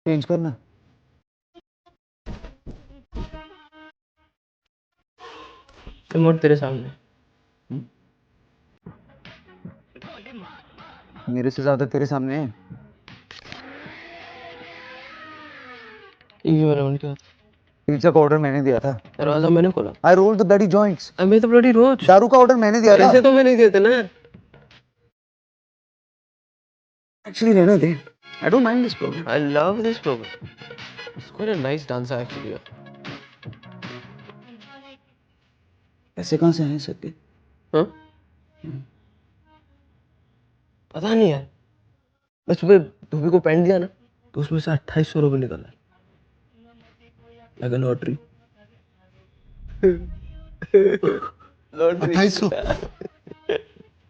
Change करना। Remote तेरे सामने। मेरे से ज्यादा तेरे सामने है। ये वाला उनके हाथ। पिज्जा का ऑर्डर मैंने दिया था। दरवाजा मैंने खोला। आई रोल्ड द ब्लडी जॉइंट्स। मैं तो ब्लडी रोज। दारू का ऑर्डर मैंने दिया था। ऐसे तो मैंने दिए थे ना। एक्चुअली रहने दे। I don't mind this program. I love this program. It's quite a nice dancer actually. पैसे कहाँ से आए सबके? हाँ? पता नहीं यार। बस सुबह धोबी को पैंट दिया ना तो उसमें से 2800 रुपये निकला। लगा लॉटरी। 2800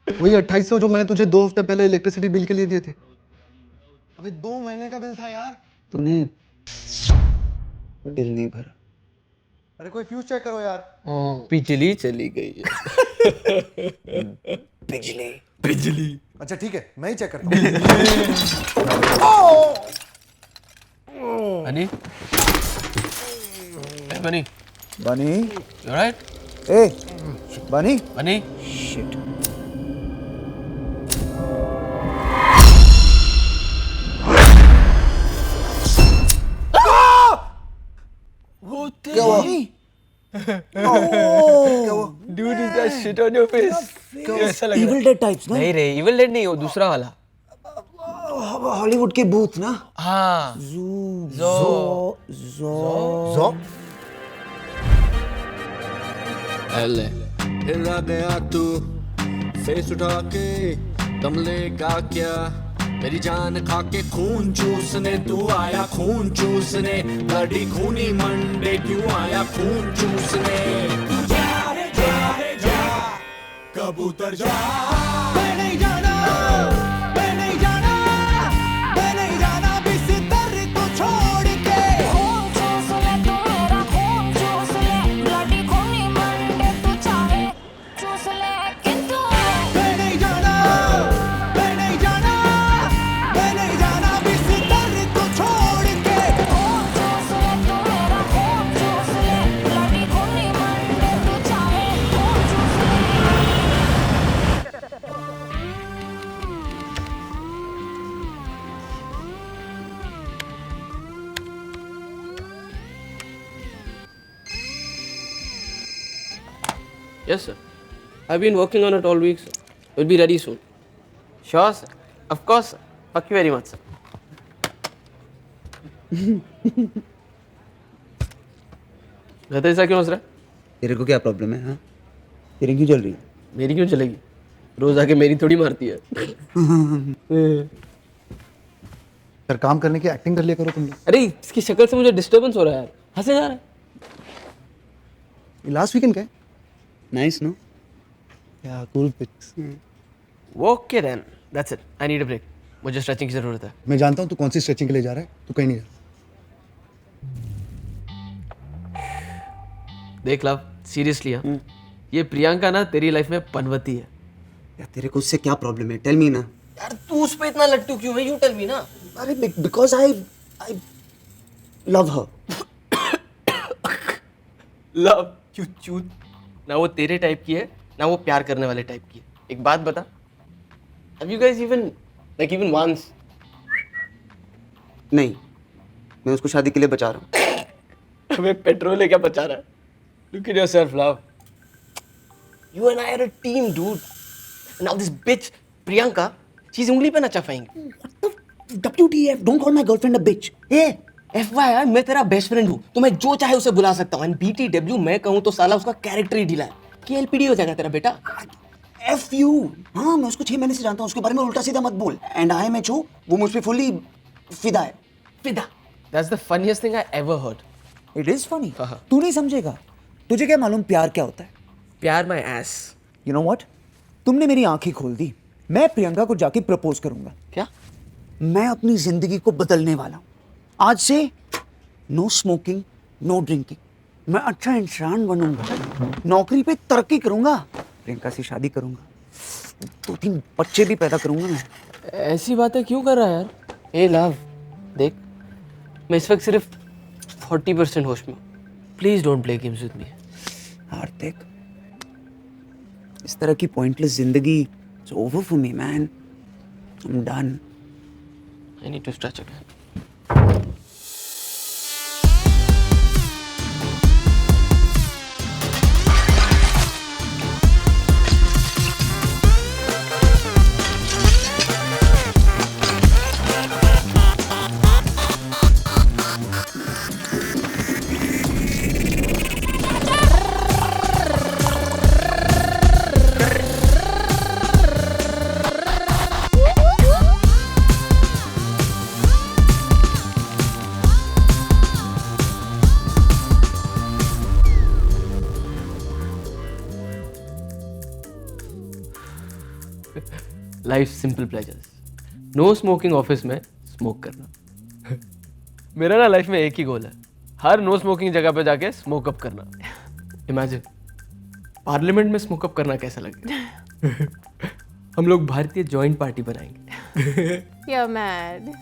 वही 2800 जो मैंने तुझे 2 हफ्ते पहले इलेक्ट्रिसिटी बिल के लिए दिए थे। अबे 2 महीने का बिल था यार। तूने बिल नहीं भरा। अरे कोई फ्यूज चेक करो यार। बिजली चली गई है। बिजली। बिजली। अच्छा ठीक है मैं ही चेक करता हूँ। बनी? बनी? बनी? You alright? ए, बनी? बनी? Shit. क्या हुआ? क्या हुआ? Dude, is that shit on your face? कैसा लग रहा है? Evil Dead types ना? नहीं रे, Evil Dead नहीं, वो दूसरा वाला। हॉलीवुड के भूत ना? हाँ। ज़ो। हिला गया तू फेस उठा के दम लेगा क्या मेरी जान खा के खून चूसने तू आया खून चूसने ब्लडी खूनी मंडे क्यों आया खून चूसने जा रे जा कबूतर जा मैं नहीं जाना मैं नहीं जाना मैं नहीं जाना बिस्तर को छोड़ के खून चूस ले तू मेरा खून चूस ले ब्लडी खूनी मंडे तू चाहे चूस ले किंतु मैं नहीं जाना मैं नहीं जाना मैं नहीं जाना बिस्तर को छोड़ के खून चूस ले तू मेरा खून चूस ले ब्लडी खूनी मंडे तू चाहे खून चूस ले। Yes, sir. I've been working on it all week, sir. It will be ready soon. Sure, sir. Of course, sir. Thank you very much, sir. गधा ऐसा क्यों हंस रहा है? तेरे को क्या प्रॉब्लम है? हाँ? तेरी क्यों चल रही है? मेरी क्यों चलेगी? रोज आके मेरी थोड़ी मारती है। सर काम करने की एक्टिंग कर लिया करो तुम लोग। अरे इसकी शक्ल से मुझे डिस्टर्बेंस हो रहा है यार। हंसे जा रहा है। लास्ट वीकेंड का है? Nice no? या cool pics. Okay then, that's it. I need a break. मुझे स्ट्रेचिंग की जरूरत है। मैं जानता हूँ तू कौन सी स्ट्रेचिंग के लिए जा रहा है। तू कहीं नहीं जा। देख लव, सीरियसली हाँ, ये प्रियंका ना तेरी लाइफ में पनवती है। यार तेरे को उससे क्या प्रॉब्लम है? टेल मी ना। यार तू उस पे इतना लट्टू क्यों है? यू टेल मी ना। अरे because I love her. Love you चूत। ना वो तेरे टाइप की है ना वो प्यार करने वाले टाइप की है। एक बात बता, have you guys even once? नहीं, मैं उसको शादी के लिए बचा रहा हूँ। हमें पेट्रोल है क्या बचा रहा है? Look at yourself love, you and I are a team dude. Now this bitch Priyanka, चीज उंगली पे नचा पाएंगे। WTF, don't call my girlfriend a bitch. A FYI, मैं तेरा बेस्ट फ्रेंड हूँ तो मैं जो चाहे उसे बुला सकता हूँ। एंड BTW मैं कहूँ तो साला उसका कैरेक्टर ही ढीला है। KLPD हो जाएगा तेरा बेटा। F you. हाँ मैं उसको 6 महीने से जानता हूँ। उसके बारे में उल्टा सीधा मत बोल। And I am H O, वो मुझ पे फुल्ली फिदा है। फिदा That's the funniest thing I ever heard. It is funny. तू नहीं समझेगा. तुझे क्या मालूम प्यार क्या होता है? प्यार my ass. You know what? तुमने मेरी आंखें खोल दी. मैं प्रियंका को जाके प्रपोज करूंगा. क्या? मैं अपनी जिंदगी को बदलने वाला हूँ. आज से नो स्मोकिंग, नो ड्रिंकिंग. मैं अच्छा इंसान बनूंगा. नौकरी पे तरक्की करूंगा. प्रियंका से शादी करूंगा. 2-3 बच्चे भी पैदा करूंगा मैं. ऐसी बातें क्यों कर रहा है यार? ए लव, देख मैं इस वक्त सिर्फ 40% होश में हूँ. Please don't play games with me. Hardik, इस तरह की पॉइंटलेस जिंदगी it's over for me man. I am done. I need to stretch again. Life simple pleasures. No smoking office में स्मोक करना. मेरा ना लाइफ में एक ही गोल है. हर नो स्मोकिंग जगह पे जाके स्मोक अप करना. इमेजिन पार्लियामेंट में स्मोक अप करना कैसा लगेगा. हम लोग भारतीय जॉइंट पार्टी बनाएंगे. You're mad.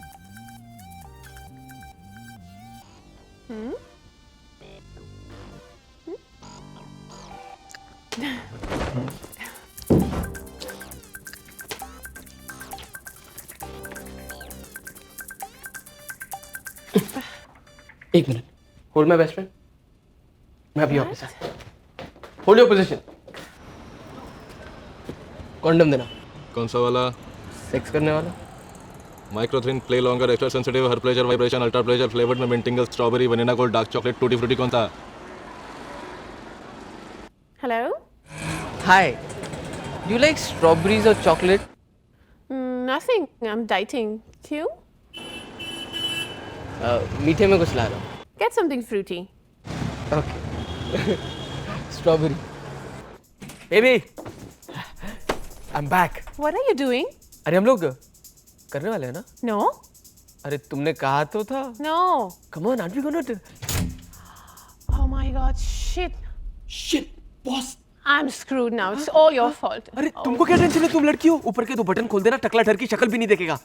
एक मिनट. Hold my best friend. मैं अभी वापस आ. Hold your position. कॉन्डम देना. कौन सा वाला? सेक्स करने वाला. Microthin, play longer, extra sensitive, her pleasure, vibration, ultra pleasure, flavoured में mint tingle, strawberry, vanilla gold, dark chocolate, tutti frutti. कौन सा? Hello? Hi. Do you like strawberries or chocolate? Nothing. I'm dieting. You? मीठे में कुछ ला रहा हूँ. Get something fruity. Okay. Strawberry. Baby I am back. What are you doing? अरे हम लोग करने वाले हैं ना. No? अरे तुमने कहा तो था. No. Come on, are we gonna do? Oh my god, shit. Shit boss. I'm screwed now. It's all your fault. अरे तुमको क्या टेंशन है? तुम लड़की हो. ऊपर के 2 बटन खोल देना, टकला डर की शक्ल भी नहीं देखेगा.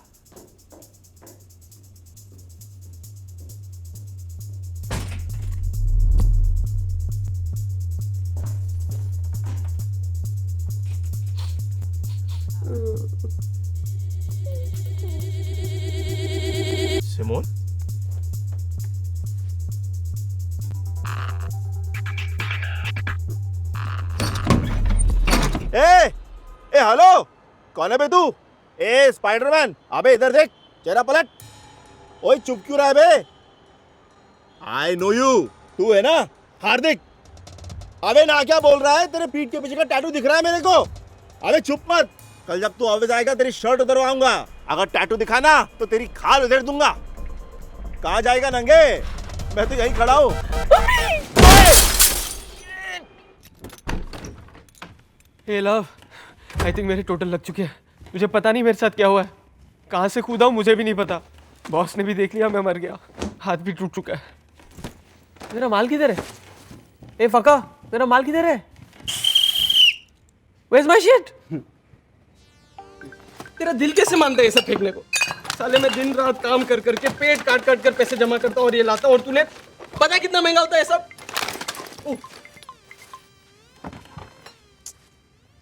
सिमोन? ए हेलो, कौन है बे तू? ए स्पाइडरमैन, अबे इधर देख, चेहरा पलट. ओए चुप क्यों रहा है बे? आई नो यू, तू है ना हार्दिक. अबे ना क्या बोल रहा है? तेरे पीठ के पीछे का टैटू दिख रहा है मेरे को. अबे चुप मत. कल जब तू ऑफिस आएगा तेरी शर्ट उतरवाऊंगा. अगर टैटू दिखा ना तो तेरी खाल उधेड़ दूंगा. कहाँ जाएगा नंगे? मैं तो यहीं खड़ा हूँ. हे लव, आई थिंक मेरे टोटल लग चुके हैं. मुझे पता नहीं मेरे साथ क्या हुआ है. कहाँ से कूदा हूँ मुझे भी नहीं पता. बॉस ने भी देख लिया मैं मर गया. हाथ भी टूट चुका है. मेरा माल किधर है? ए फका, मेरा माल किधर है? Where's my shit? तेरा दिल कैसे मानता है ये सब फेंकने को? साले मैं दिन रात काम कर करके पेट काट काट कर पैसे जमा करता हूँ और ये लाता हूँ, और तूने पता है कितना महंगा होता है ये सब?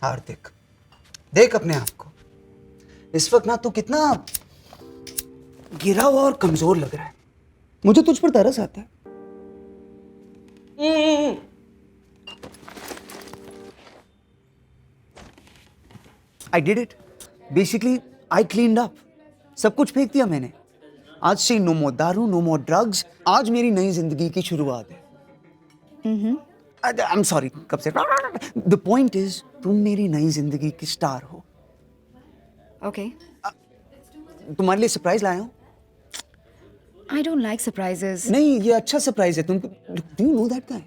हार्दिक, देख अपने आप को. इस वक्त ना तू कितना गिरा हुआ और कमजोर लग रहा है. मुझे तुझ पर तरस आता है. I did it. Basically, I cleaned up. सब कुछ फेंक दिया मैंने. आज से नो मोर दारू, नो मोर ड्रग्स. आज मेरी नई जिंदगी की शुरुआत है. I'm sorry, कब से? The point is, तुम मेरी नई जिंदगी की स्टार हो. Okay. तुम्हारे लिए सरप्राइज लाया हूँ. I don't like surprises. नहीं, ये अच्छा सरप्राइज है तुमको. Do you know that guy?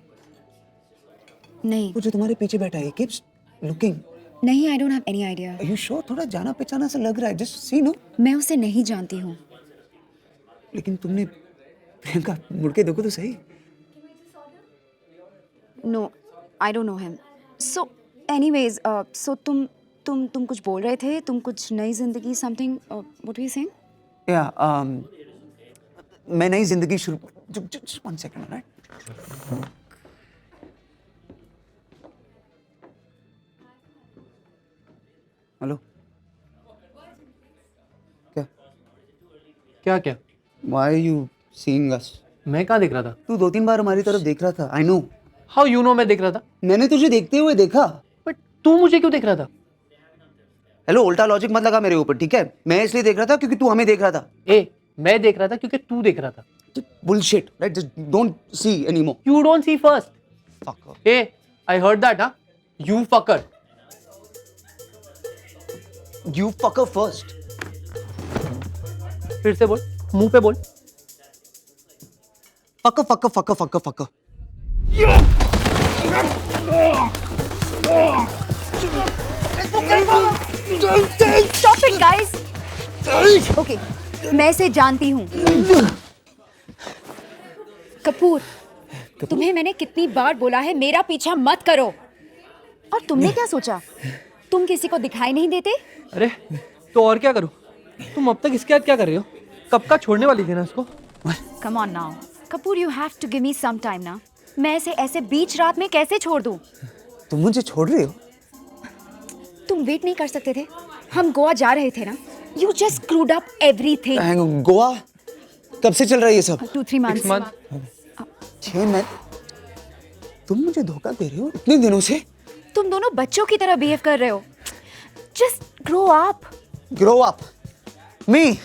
नहीं, वो जो तुम्हारे पीछे बैठा है, he keeps looking. नहीं, I don't have any idea. Are you sure? थोड़ा जाना पहचाना सा लग रहा है. Just see, no? मैं उसे नहीं जानती हूँ. लेकिन तुमने प्रियंका मुड़ के देखो तो सही. No, I don't know him. So, anyways, so तुम कुछ बोल रहे थे, तुम कुछ नई जिंदगी something. What were you saying? Yeah, मैं नई जिंदगी शुरू. Just 1 second, alright? हेलो. क्या? क्या क्या? Why are you seeing us? मैं कहाँ देख रहा था? तू 2-3 बार हमारी तरफ देख रहा था. I know. How you know मैं देख रहा था? मैंने तुझे देखते हुए देखा. बट तू मुझे क्यों देख रहा था? हेलो, उल्टा लॉजिक मत लगा मेरे ऊपर, ठीक है? मैं इसलिए देख रहा था क्योंकि तू हमें देख रहा था. मैं देख रहा था क्योंकि तू देख रहा था. Bullshit, right? Just don't see anymore. You don't see first. Fucker. I heard that, huh? You fucker. You fucker first. फिर से बोल, मुंह पे बोल. Fucker. Stop it, guys. Okay, मैं इसे जानती हूँ. कपूर, तुम्हें मैंने कितनी बार बोला है मेरा पीछा मत करो. और तुमने क्या सोचा? तुम किसी को दिखाई नहीं देते? अरे तो और क्या करूं? तुम अब तक इसके साथ क्या कर रही हो? कब का छोड़ने वाली थी ना इसको? Come on now. Kapoor, you have to give me some time ना. मैं इसे ऐसे बीच रात में कैसे छोड़ दूं? तुम मुझे छोड़ रहे हो? तुम वेट नहीं कर सकते थे? हम गोवा जा रहे थे ना. You just screwed up everything. Goa? कब से चल रहा है ये सब? 2-3 months. 6 months. 6 महीने? तुम मुझे धोखा दे रहे हो इतने दिनों से? तुम दोनों बच्चों की तरह बिहेव कर रहे हो. Just grow up. Grow up. Me.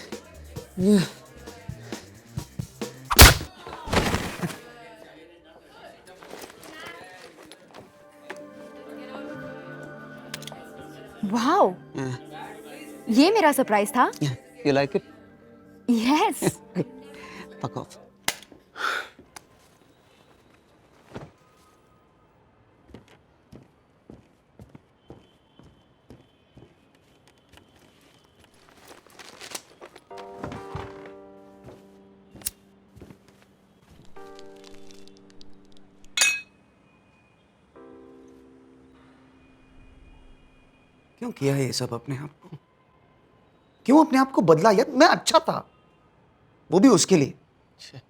Wow. ये मेरा सरप्राइज था. You like it? Yes. Fuck off. क्यों किया है ये सब अपने आप को? क्यों अपने आप को बदला यार? मैं अच्छा था, वो भी उसके लिए.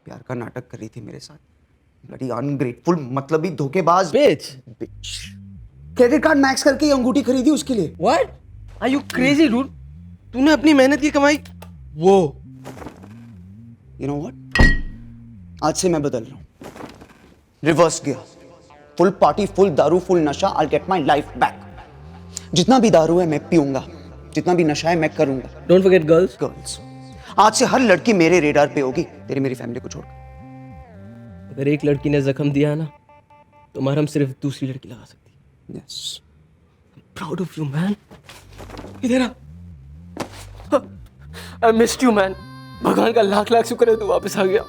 प्यार का नाटक कर रही थी मेरे साथ. ब्लडी अनग्रेटफुल, मतलबी धोखेबाज Bitch. बिच. क्रेडिट कार्ड मैक्स करके ये अंगूठी खरीदी उसके लिए. What? Are you crazy, dude? तूने अपनी मेहनत की कमाई वो. You know what? आज से मैं बदल रहा हूँ. Reverse gear. Full party, full दारू, फुल नशा. I'll get my life back. जितना भी दारू है मैं पीऊंगा, जितना भी नशा है मैं करूंगा. Don't forget girls. गर्ल्स. आज से हर लड़की मेरे रेडार पे होगी, तेरी मेरी फैमिली को छोड़कर. अगर एक लड़की ने जख्म दिया ना तो मरहम सिर्फ दूसरी लड़की लगा सकती है. Yes. Proud of you, man. इधर आ. I missed you, man. भगवान का लाख लाख शुक्र है तू वापस आ गया.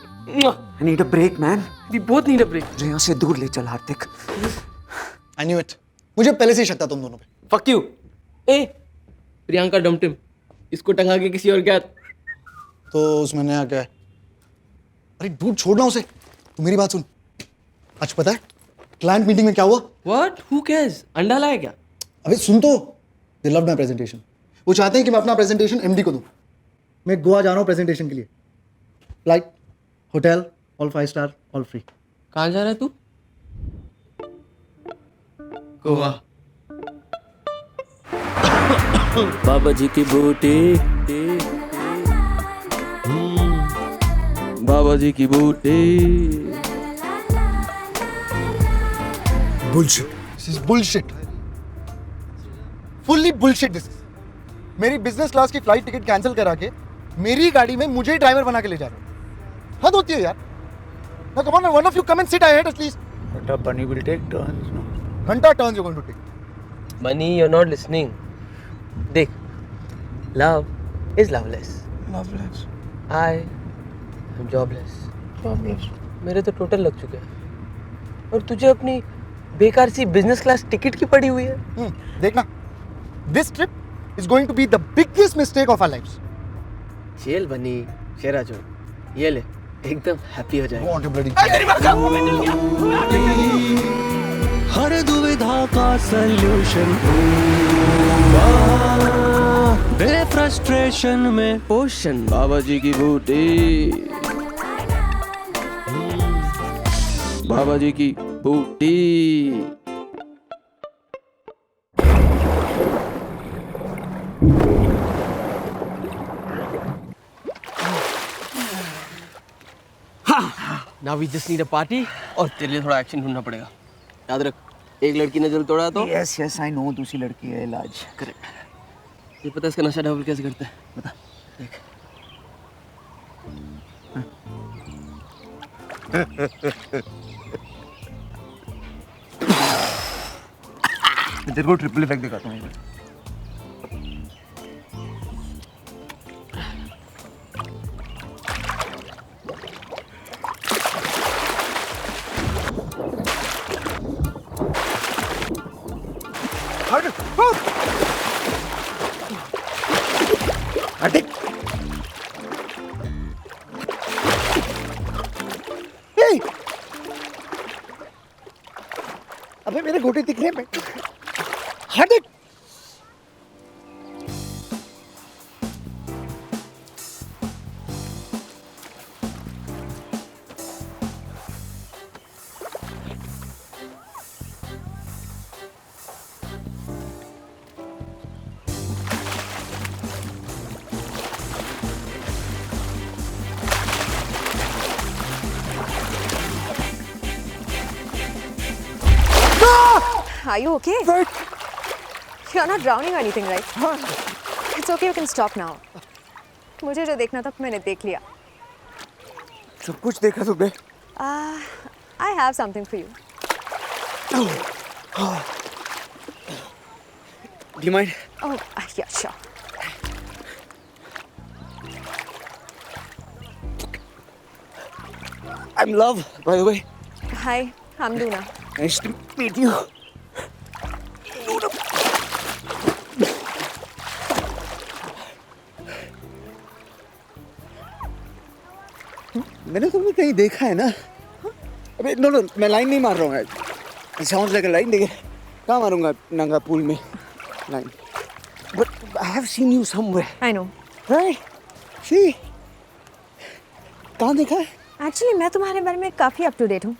I need a break, man. We both need a break. मुझे यहाँ से दूर ले चल हार्दिक. I knew it. मुझे पहले से ही शक था तुम दोनों पे. Fuck you. ए प्रियंका डमटिम इसको टंगा के किसी और क्या. तो उसमें नया क्या है? अरे डूड छोड़ना उसे. तू मेरी बात सुन. आज पता है क्लाइंट मीटिंग में क्या हुआ? What? Who cares? अंडा लाया क्या? अबे सुन तो. They loved my presentation. वो चाहते हैं कि मैं अपना प्रेजेंटेशन एमडी को दूं. मैं गोवा जा रहा हूँ प्रेजेंटेशन के लिए. Flight, hotel, all 5 star, all free. कहाँ जा रहा है तू? गोवा. बाबा जी की बूटी. बाबा जी की बूटी. Bullshit. This is bullshit. Fully bullshit this. मेरी बिजनेस क्लास की फ्लाइट टिकट कैंसिल करा के मेरी गाड़ी में मुझे ड्राइवर बना के ले जा रहे हो. हद होती है यार. Now come on, one of you come and sit ahead at least. But bunny will take turns, no? घंटा turns you're going to take. Bunny, you're not listening. देख, love is loveless. Loveless. I I'm jobless. मेरे तो total लग चुके हैं और तुझे अपनी बेकार सी बिजनेस क्लास टिकट की पड़ी हुई है। देखना, this trip is going to be the biggest mistake of our lives. जेल बनी शेरा जो, ये ले एकदम हैप्पी हो जाएगा। Go on to bloody हर दुविधा का सल्यूशन बे फ्रस्ट्रेशन में पोषण बाबा जी की बूटी, बाबा जी की बूटी। Now we just need a party और तेरे लिए थोड़ा एक्शन ढूंढना पड़ेगा। याद रख, एक लड़की ने दिल तोड़ा तो यस यस आई नो, दूसरी लड़की है इलाज। करेक्ट। ये पता है इसका नशा डबल कैसे करते हैं? बता। देख। तेरे को ट्रिपल इफेक्ट दिखाता हूँ। अबे मेरे घोटे दिख रहे हैं। हट it. Are you okay? You're not drowning or anything, right? It's okay, you can stop now. मुझे जो देखना था मैंने देख लिया. सब कुछ देखा तुमने? I have something for you. Do you mind? Oh, yeah, sure. I'm Love, by the way. Hi, I'm Luna. Nice to meet you. मैंने तुम्हें कहीं देखा है ना? अबे नो मैं लाइन नहीं मार रहा हूँ। It sounds like a line, देखिए कहाँ मारूंगा नंगा पूल में line? But I have seen you somewhere. I know. Right? See? कहाँ देखा है? Actually, मैं तुम्हारे बारे में काफ़ी अप टू डेट हूँ.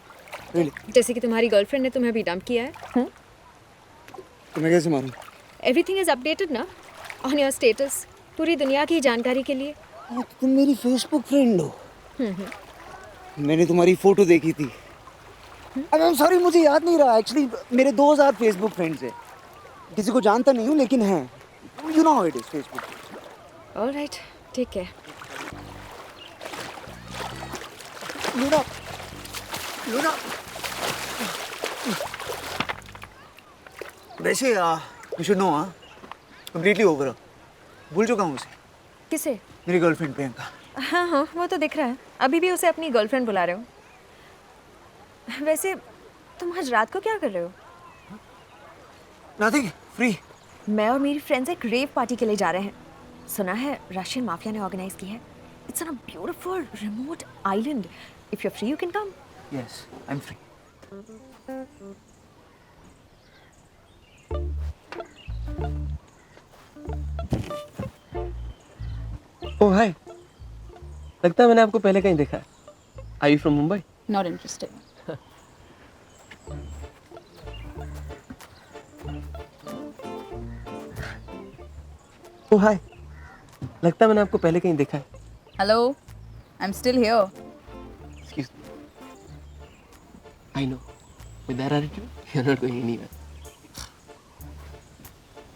Really? जैसे कि तुम्हारी गर्लफ्रेंड ने तुम्हें अभी डंप किया है. तो मैं कैसे मारूँ? Everything is updated ना? On your status. पूरी दुनिया की जानकारी के लिए. तुम मेरी फेसबुक फ्रेंड हो। मैंने तुम्हारी फोटो देखी थी। आई एम सॉरी, मुझे याद नहीं रहा। एक्चुअली मेरे 2000 फेसबुक फ्रेंड्स हैं। किसी को जानता नहीं हूँ लेकिन हैं। You know how it is Facebook. Alright, ठीक है. Luna, Luna. वैसे you should know, completely over. भूल चुका हूँ उसे। किसे? मेरी गर्लफ्रेंड प्रियंका। हाँ, वो तो दिख रहा है. अभी भी उसे अपनी गर्लफ्रेंड बुला रहे हो. वैसे तुम आज रात को क्या कर रहे हो? Nothing, free. मैं और मेरी फ्रेंड्स एक रेव पार्टी के लिए जा रहे हैं. सुना है रशियन माफिया ने ऑर्गेनाइज की है. It's on a beautiful remote island. If you are free you can come. Yes, I am free. Oh hi, लगता है मैंने आपको पहले कहीं देखा है. Are you from Mumbai? Not interested. Oh hi, लगता है मैंने आपको पहले कहीं देखा है. Hello, I'm still here. Excuse me. I know. With that attitude, you're not going anywhere.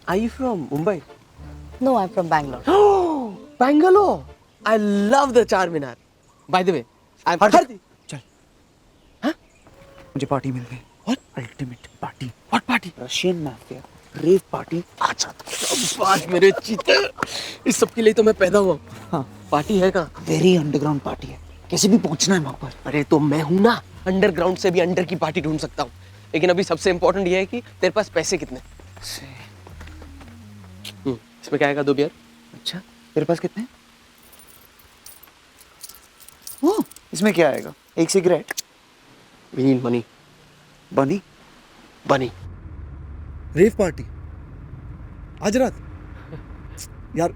Are you from Mumbai? No, I'm from Bangalore. Oh, Bangalore! I love the Charminar. By the way, I'm चल. हाँ? मुझे party मिल गई. What? Ultimate party. What party? Russian mafia rave party. अच्छा आज मेरे चीते. इस सब के लिए तो मैं पैदा हुआ. हाँ. पार्टी है कहाँ? वेरी अंडरग्राउंड पार्टी है. कैसे भी पहुंचना है वहां पर। अरे तो मैं हूं ना, अंडरग्राउंड से भी अंडर की पार्टी ढूंढ सकता हूँ। लेकिन अभी सबसे इंपॉर्टेंट ये है कि तेरे पास पैसे कितने। इसमें क्या आएगा, 2 बियर। अच्छा, तेरे पास कितने? ओह, इसमें क्या आएगा? 1 सिगरेट। We need money. बनी बनी। रेव पार्टी आज रात? यार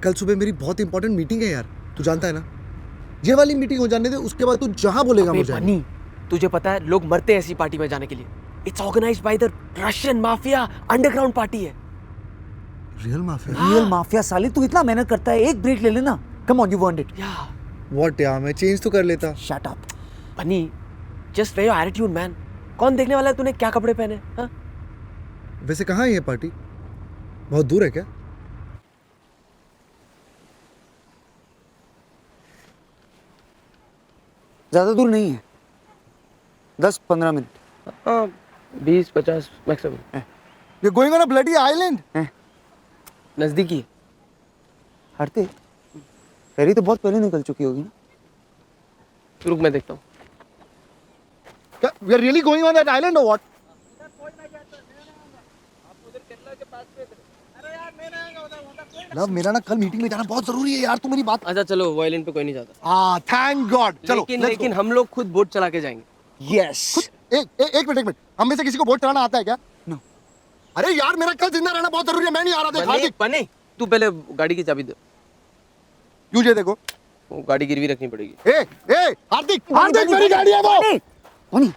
कल सुबह मेरी बहुत इंपॉर्टेंट मीटिंग है यार, तू जानता है ना। ये वाली मीटिंग हो जाने दे, उसके बाद तू जहां बोलेगा मुझे। बनी, तुझे पता है लोग मरते हैं ऐसी पार्टी में जाने के लिए। It's organised by the Russian mafia, underground party है। Real mafia? रियल माफिया साले, तू इतना मेहनत करता है, एक ब्रेक ले लेना। Come on, you want it. What यार, मैं चेंज तो कर लेता। Shut up. Bunny, just wear your attitude man. कौन देखने वाला है तूने क्या कपड़े पहने? हाँ? वैसे कहाँ है ये पार्टी? बहुत दूर है क्या? ज्यादा दूर नहीं है, 10-15 मिनट। हाँ, 20-50 maximum. You're going on a bloody island? नजदीकी है। हटते फेरी तो बहुत पहले निकल चुकी होगी ना। रुक, मैं देखता हूँ। We are really going on that island or what? Love, मेरा ना कल मीटिंग में जाना बहुत जरूरी है यार, तू मेरी बात। अच्छा चलो, वो आइलैंड पे कोई नहीं जाता। Thank God. चलो लेकिन हम लोग खुद बोट चला के जाएंगे। यस। एक मिनट, हम में से किसी को बोट चलाना आता है क्या? नो। अरे यार, मेरा कल जिंदा रहना बहुत जरूरी है, मैं नहीं आ रहा। देख हार्दिक, बने, तू पहले गाड़ी की चाबी दे। ये देखो, वो गाड़ी गिरवी रखनी पड़ेगी। हार्दिक मेरी गाड़ी है वो। बनी,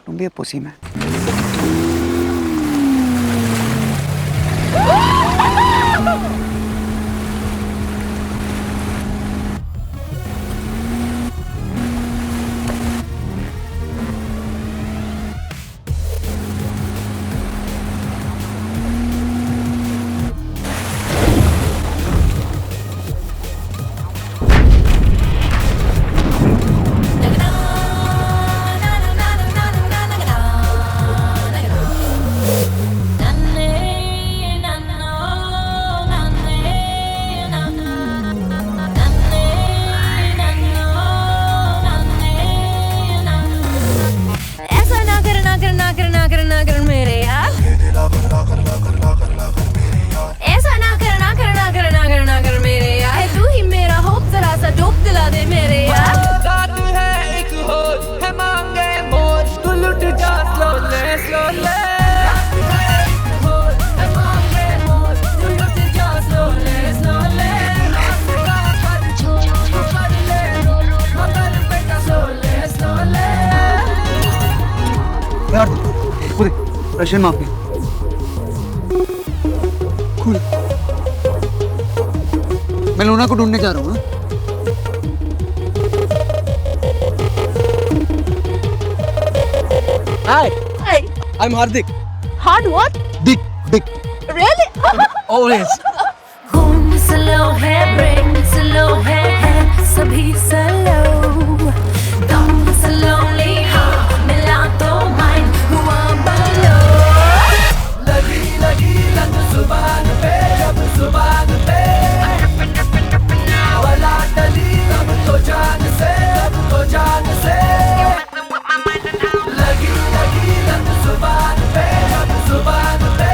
तुम भी पुसी में। Russian mafia. Cool. मैं लूना को ढूंढने जा रहा हूँ। Hi, I'm Hardik. Hard what? Dick. Really? Always. खून स्लो है, ब्रेक स्लो है, सभी स्लो, दम स्लोली हो, मिला तो माइंड हुआ बलो। लगी लग जुबान पे, अब जुबान पे, वाला टली अब तो जान से, लगी लग जुबान पे, अब जुबान पे,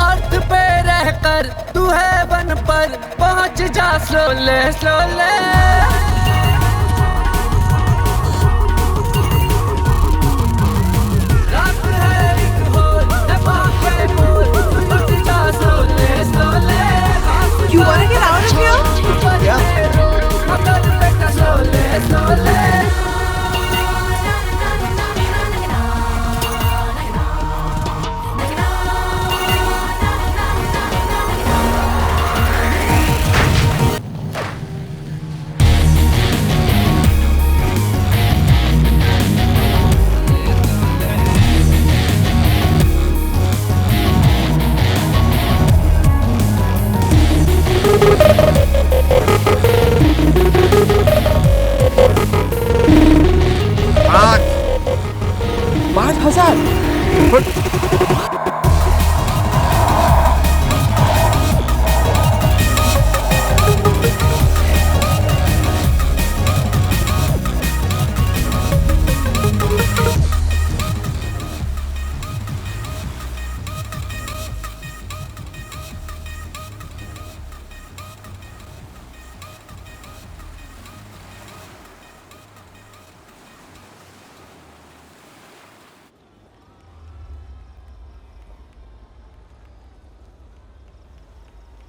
अर्थ पे रहकर तू है वन पर पहुंच जा स्लोले स्लोले। रात है एक होल, है बाके मोल, पहुंच जा स्लोले स्लोले। You wanna get out of here? Yeah. मगर बेटा स्लोले स्लोले।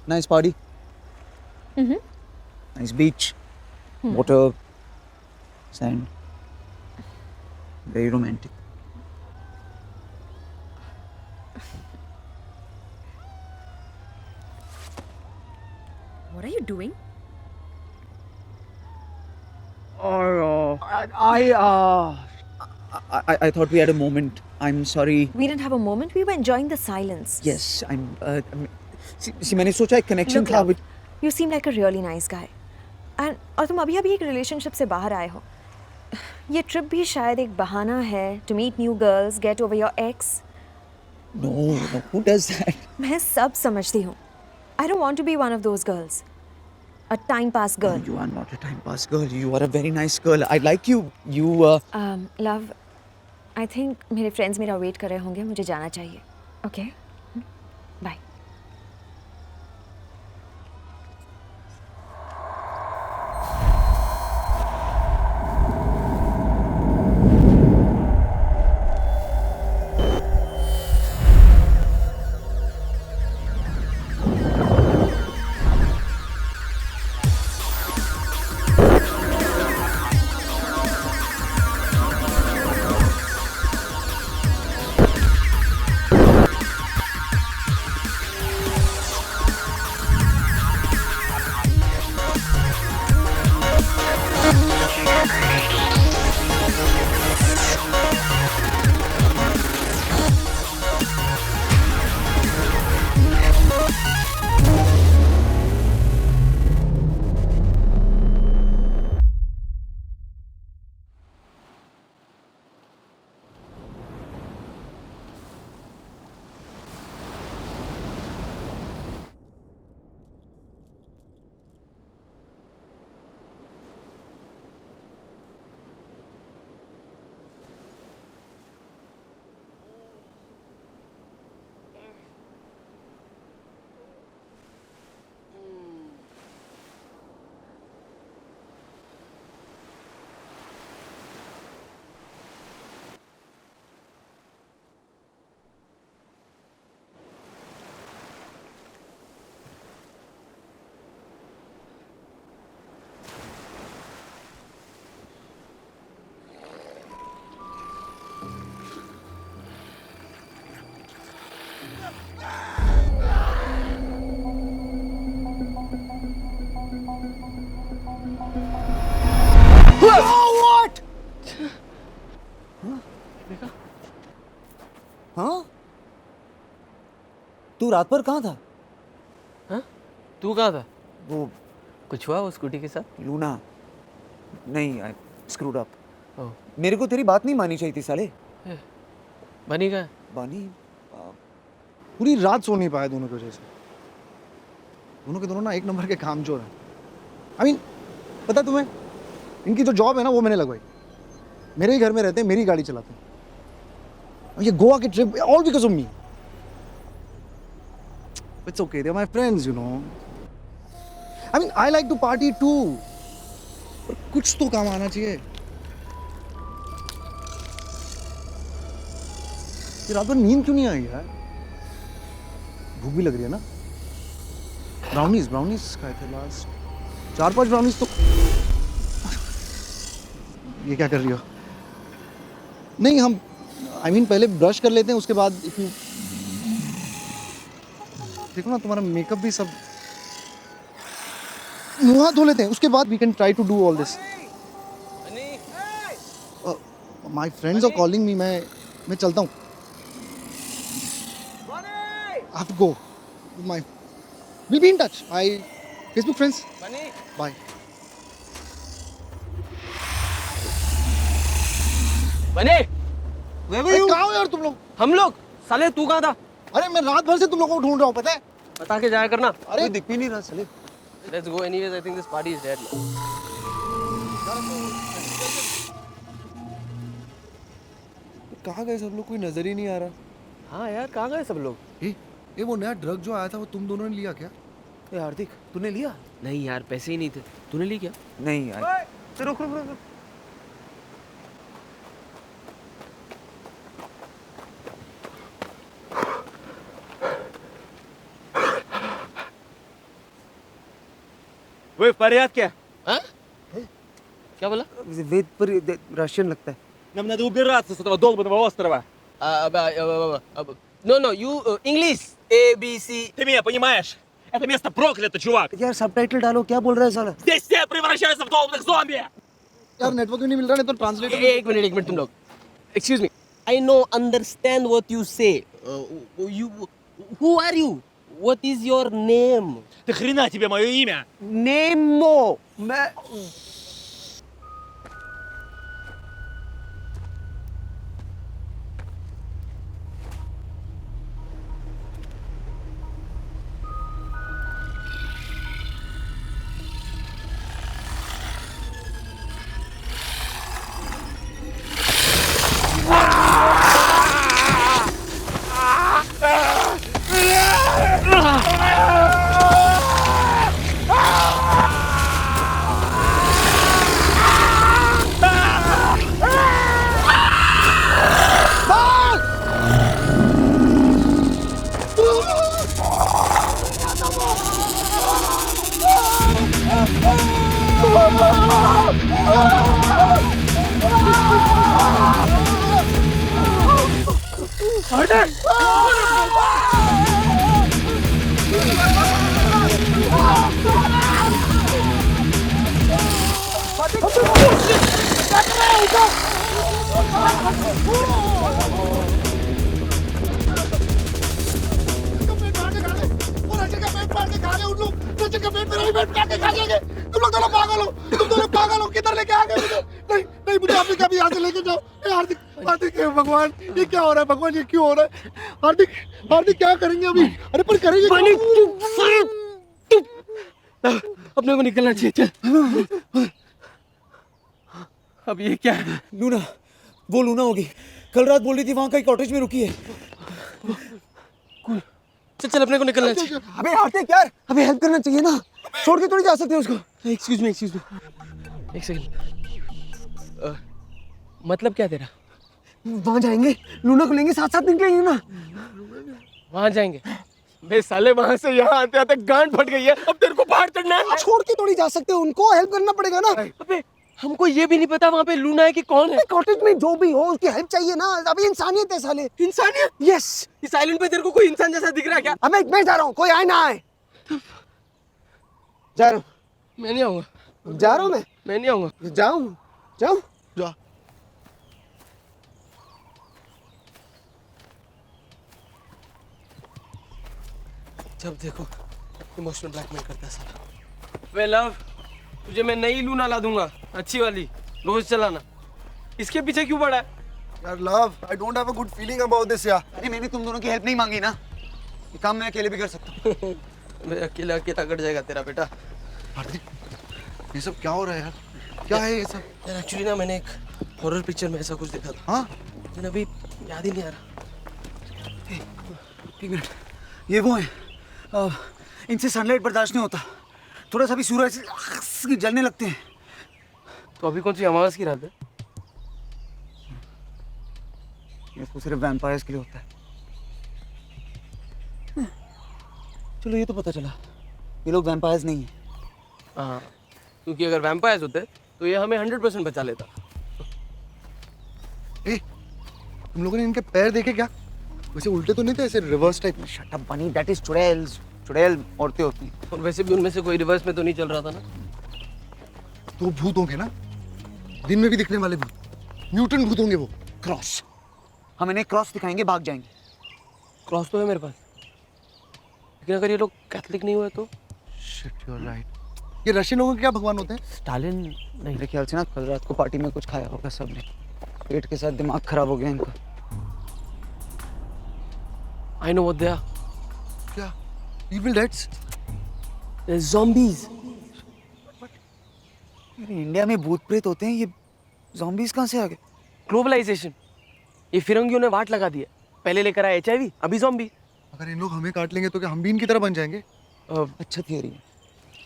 Nice party. Nice beach. Water. Sand. Very romantic. What are you doing? I thought we had a moment. I'm sorry. We didn't have a moment. We were enjoying the silence. Yes, see, मैंने सोचा एक connection Look, था love, you seem like a really nice guy. And और तुम अभी एक relationship से बाहर आए हो. ये trip भी शायद एक बहाना है to meet new girls, get over your ex. No, who does that? मैं सब समझती हूँ. I don't want to be one of those girls. A time pass girl. You are not a time pass girl. You are a very nice girl. I like you. Love, I think मेरे friends मेरा wait कर रहे होंगे. मुझे जाना चाहिए. Okay? Bye. What? हाँ? तू रात भर कहाँ था? हाँ? तू कहाँ था? वो कुछ हुआ वो स्कूटी के साथ? लूना नहीं, I screwed up. ओह, मेरे को तेरी बात नहीं मानी चाहिए थी साले. बनी का? बानी पूरी रात सो नहीं पाए दोनों की वजह से. दोनों के दोनों ना एक नंबर के कामचोर हैं. I mean, पता तुम्हें इनकी जो जॉब है ना वो मैंने लगवाई. मेरे ही घर में रहते हैं, मेरी गाड़ी चलाते हैं. ये गोवा की trip all because of me. It's okay, they're my friends, you know. I mean, I like to party too. पर कुछ तो काम आना चाहिए. ये रात भर नींद क्यों नहीं आई यार? भूख भी लग रही है ना? ब्राउनीज खाए थे लास्ट. 4-5 ब्राउनीज तो. ये क्या कर रही हो? नहीं हम पहले ब्रश कर लेते हैं उसके बाद देखो ना तुम्हारा मेकअप भी सब मुंह हाथ धो लेते हैं उसके बाद we can try to do all this. My friends are calling me. मैं चलता हूँ. I have to go. We'll be in touch. Facebook friends. Bye. बने कहाँ हो यार तुम लोग? हम लोग साले तू कहाँ था? अरे मैं रात भर से तुम लोगों को ढूंढ रहा हूँ पता है. बता के जाया करना. अरे दिख भी नहीं रहा साले. Let's go anyways. I think this party is dead now. कहाँ गए सब लोग? कोई नजर ही नहीं आ रहा. हाँ यार कहाँ गए सब लोग? ये वो नया ड्रग जो आया था वो तुम दोनों ने लिया क्या? ए हार्दिक तूने लिया? नहीं यार पैसे ही नहीं थे. तूने ली क्या? नहीं यार. रुक. वो फरियाद क्या? हाँ? क्या बोला? वेद पर रशियन लगता है. Нам надо убираться с этого долбанного острова. No, you English. A, B, C. Ты меня понимаешь? Это место проклято, чувак. यार सबटाइटल डालो, क्या बोल रहा है साला? Здесь все превращаются в долбанных зомби. यार नेटवर्क नहीं मिल रहा, नहीं तो ट्रांसलेटर. एक मिनट तुम लोग. Excuse me. I know, understand what you say. Who are you? What is your name? Ты хрена тебе мое имя? Nemo. मैं तुम लोग दोनों पागल हो, तुम दोनों पागल हो. किधर लेके आ गए मुझे? नहीं नहीं, मुझे आपने कभी यहाँ से लेके जाओ. हार्दिक हार्दिक, हे भगवान, ये क्या हो रहा है? भगवान, ये क्यों हो रहा है? हार्दिक हार्दिक, क्या करेंगे अभी? अरे पर करेंगे क्या? अपने को निकलना चाहिए. चल. अब ये क्या है? लूना, वो लूना होगी. कल रात बोल रही थी वहाँ कहीं कॉटेज में रुकी है. चल अपने को निकलना चाहिए. अबे हार्दिक यार, अबे हेल्प करना चाहिए ना. छोड़ के थोड़ी जा सकते हो उसको. Excuse me. एक सेकंड. मतलब क्या तेरा? वहाँ जाएंगे, लूना को लेंगे, साथ साथ निकलेंगे ना. वहाँ जाएंगे? बे साले, वहाँ से यहाँ आते आते गांड फट गई है. अब तेरे को बाहर चढ़ना है. छोड़ के थोड़ी जा सकते हो, उनको हेल्प करना पड़ेगा ना. अबे हमको ये भी नहीं पता वहाँ पे लूना है कि कौन है. कॉटेज में जो भी हो उसकी हेल्प चाहिए ना. अभी इंसानियत है साले. इंसानियत? यस. इस आइलैंड पे तेरे को कोई इंसान जैसा दिख रहा है क्या? अबे मैं जा रहा हूँ, कोई आए ना आए. जा रहा हूँ. मैं नहीं आऊंगा. जा रहा हूँ मैं नहीं आऊंगा. जाऊँ जाऊँ. जा. जब देखो इमोशनल ब्लैकमेल करता है साला. वे लव, तुझे मैं नई लूना ला दूंगा, अच्छी वाली, रोज चलाना. इसके पीछे क्यों पड़ा है? यार love, I don't have a good feeling about this यार. अरे मैंने तुम दोनों की हेल्प नहीं मांगी ना. ये काम मैं अकेले भी कर सकता हूँ. मैं अकेला कट जाएगा तेरा बेटा. हार्दिक, ये सब क्या हो रहा है यार? क्या है ये सब? यार एक्चुअली ना मैंने एक हॉरर पिक्चर में ऐसा कुछ देखा था. हाँ? लेकिन अभी याद ही नहीं आ रहा. एक मिनट, ये वो है. इनसे सनलाइट बर्दाश्त नहीं होता. थोड़ा सा भी सूरज जलने लगते हैं. तो अभी कौन सी अमावस की रात है? ये तो सिर्फ वैम्पायर्स के लिए होता है. चलो ये तो पता चला, ये लोग वैम्पायर्स नहीं हैं. हाँ, क्योंकि अगर वैम्पायर्स होते तो ये हमें 100% बचा लेता. ए, तुम लोगों ने इनके पैर देखे क्या? वैसे उल्टे तो नहीं थे, ऐसे रिवर्स टाइप में. शट अप बनी, दैट इज चुड़ैल्स. चुड़ैल औरतें होती हैं. और वैसे भी उनमें से कोई रिवर्स में तो नहीं चल रहा था ना. तो भूत होंगे ना, दिन में भी दिखने वाले भूत. म्यूटेंट भूत होंगे वो. क्रॉस. हम इन्हें क्रॉस दिखाएंगे, भाग जाएंगे. क्रॉस तो है मेरे पास, लेकिन अगर ये लोग कैथलिक नहीं हुए तो? Shit, you are right. ये रशियन लोगों के क्या भगवान होते हैं? स्टालिन नहीं. मेरे ख्याल से ना कल रात को पार्टी में कुछ खाया होगा सबने. पेट के साथ दिमाग खराब हो गया इनका. I know what they are. क्या? Evil Deads? Zombies. इंडिया में भूत प्रेत होते हैं, ये zombies कहाँ से आ गए? ग्लोबलाइजेशन. ये फिरंगियों ने वाट लगा दिया. पहले लेकर आए HIV, अभी ज़ॉम्बी. अगर इन लोग हमें काट लेंगे तो क्या हम भी इनकी तरह बन जाएंगे? अच्छा थियरी है.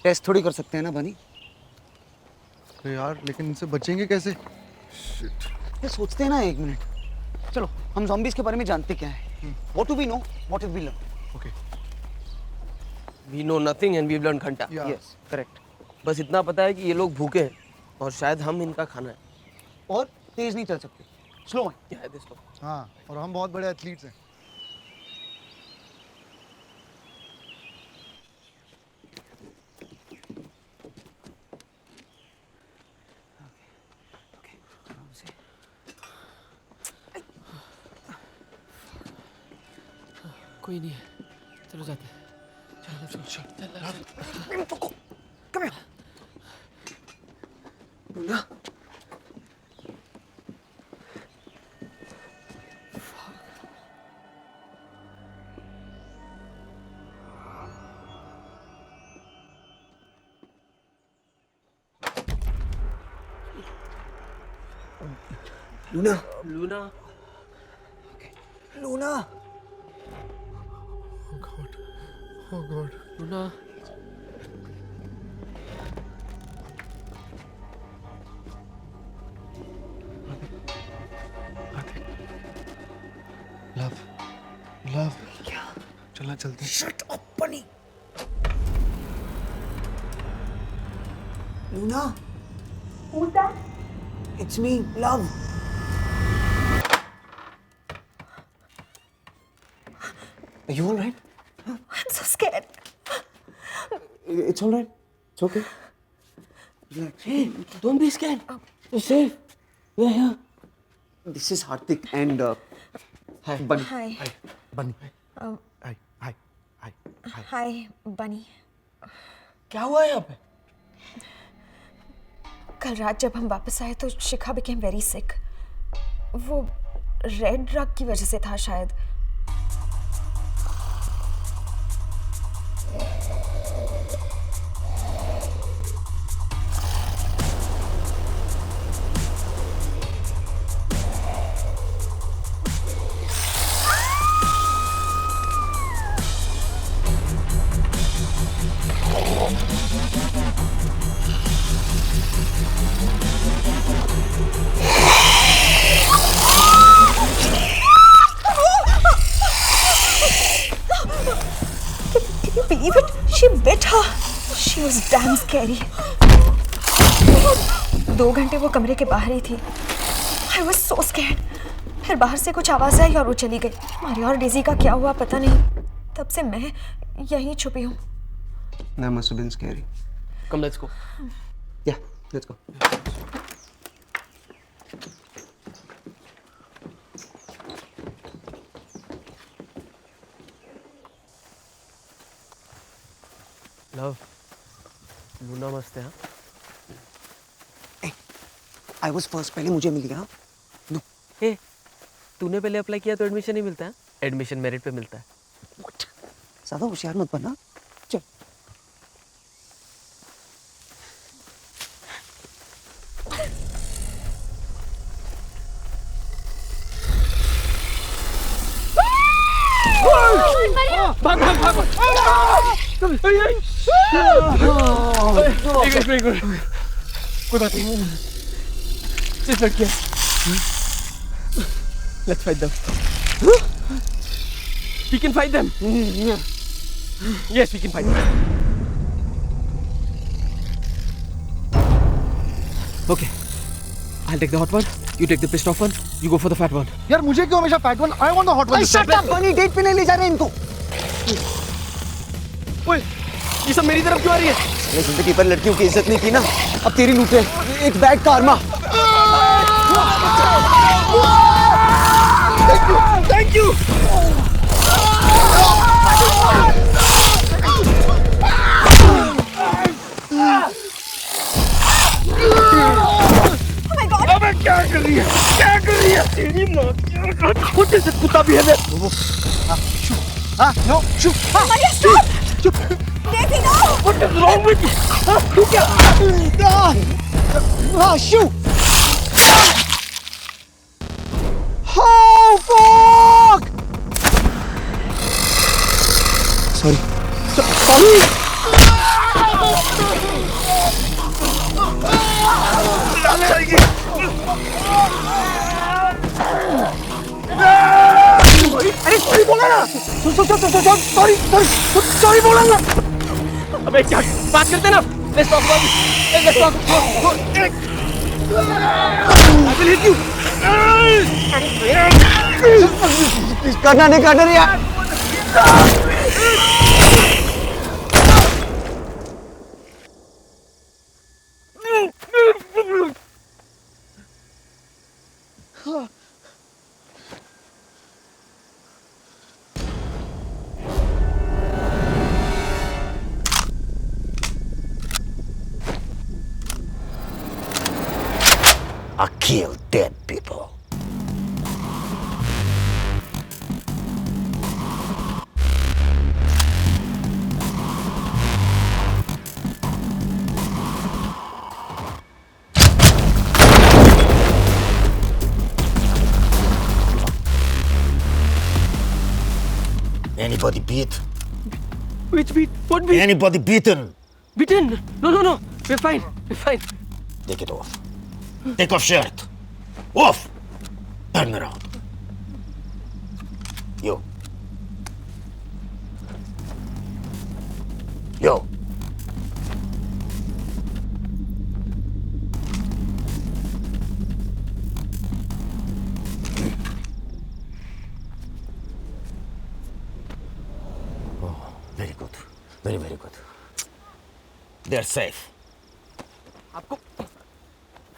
टेस्ट थोड़ी कर सकते हैं ना बनी. तो यार लेकिन इनसे बचेंगे कैसे? ये सोचते हैं ना. एक मिनट, चलो हम zombies के बारे में जानते क्या है. What do we know? What have we learned? Okay. We know nothing and we've learned घंटा. Yeah. Yes, correct. बस इतना पता है कि ये लोग भूखे हैं और शायद हम इनका खाना है। और तेज नहीं चल सकते, स्लो है। क्या है दोस्तों? हाँ, और हम बहुत बड़े एथलीट्स हैं। कोई नहीं है, चलो जाते हैं। चलो चलो चलो। Come here. Luna. Luna. Luna. Luna. Oh God, Luna. Love, love. क्या? चलना जल्दी। Shut up, bunny. Luna. Who's that? It's me, love. Are you all right? I'm so scared. It's all right. It's okay. Relax. Hey, don't be scared. You're safe. We're here. This is Hardik and Hi. Bunny. Hi. बनी। Um, हाय, हाय, हाय, हाय। Hi, Bunny. क्या हुआ यहाँ पे? कल रात जब हम वापस आए तो शिखा became very sick. वो रेड ड्रग की वजह से था शायद. Believe it? She bit her. She was damn scary. 2 घंटे वो कमरे के बाहर ही थी. I was so scared. फिर बाहर से कुछ आवाज आई और वो चली गई. मारिया और डेजी का क्या हुआ पता नहीं. तब से मैं यहीं छुपी हूँ. That must have been scary. Come, let's go. Yeah, let's go. Love, Luna मस्त है। I was first. पहले मुझे मिल गया. No. हे, तूने पहले अप्लाई किया तो एडमिशन नहीं मिलता है? एडमिशन मेरिट पे मिलता है। What? ज़्यादा होशियार मत बनना. चल. भाग भाग भाग भाग। एक मिनट कोई बात नहीं। सिर्फ लड़कियाँ। Let's fight them. We can fight them. Yes, we can fight them. Okay. I'll take the hot one. You take the pissed off one. You go for the fat one. यार मुझे क्यों हमेशा fat one? I want the hot one. Shut up, Bunny. Date पे नहीं ले जा रहे इनको. ओए, ये सब मेरी तरफ क्यों आ रही है? मैंने जिंदगी पर लड़कियों की इज्जत नहीं की ना. अब तेरी लूटे. एक बैड karma. Thank you. अबे क्या कर रही है? क्या कर रही है? तेरी माँ खुद जैसे कुत्ता भी है. No, shoot. Maria, stop! Shoot. Daisy, no! What is wrong with you? तू क्या? Shoot. Oh fuck! Sorry. Sorry. अरे सॉरी बोला ना. सॉरी बोला ना. अबे क्या बात करते ना? Let's talk about this. Hey, let's talk. I will hit you. करना नहीं करना नहीं यार I kill dead people. Anybody beat? Which beat? What beat? Anybody beaten? Beaten? No. We're fine. We're fine. Take it off. Take off shirt. Off. Turn around. You. You. Oh, very good. Very, very good. They're safe. आपको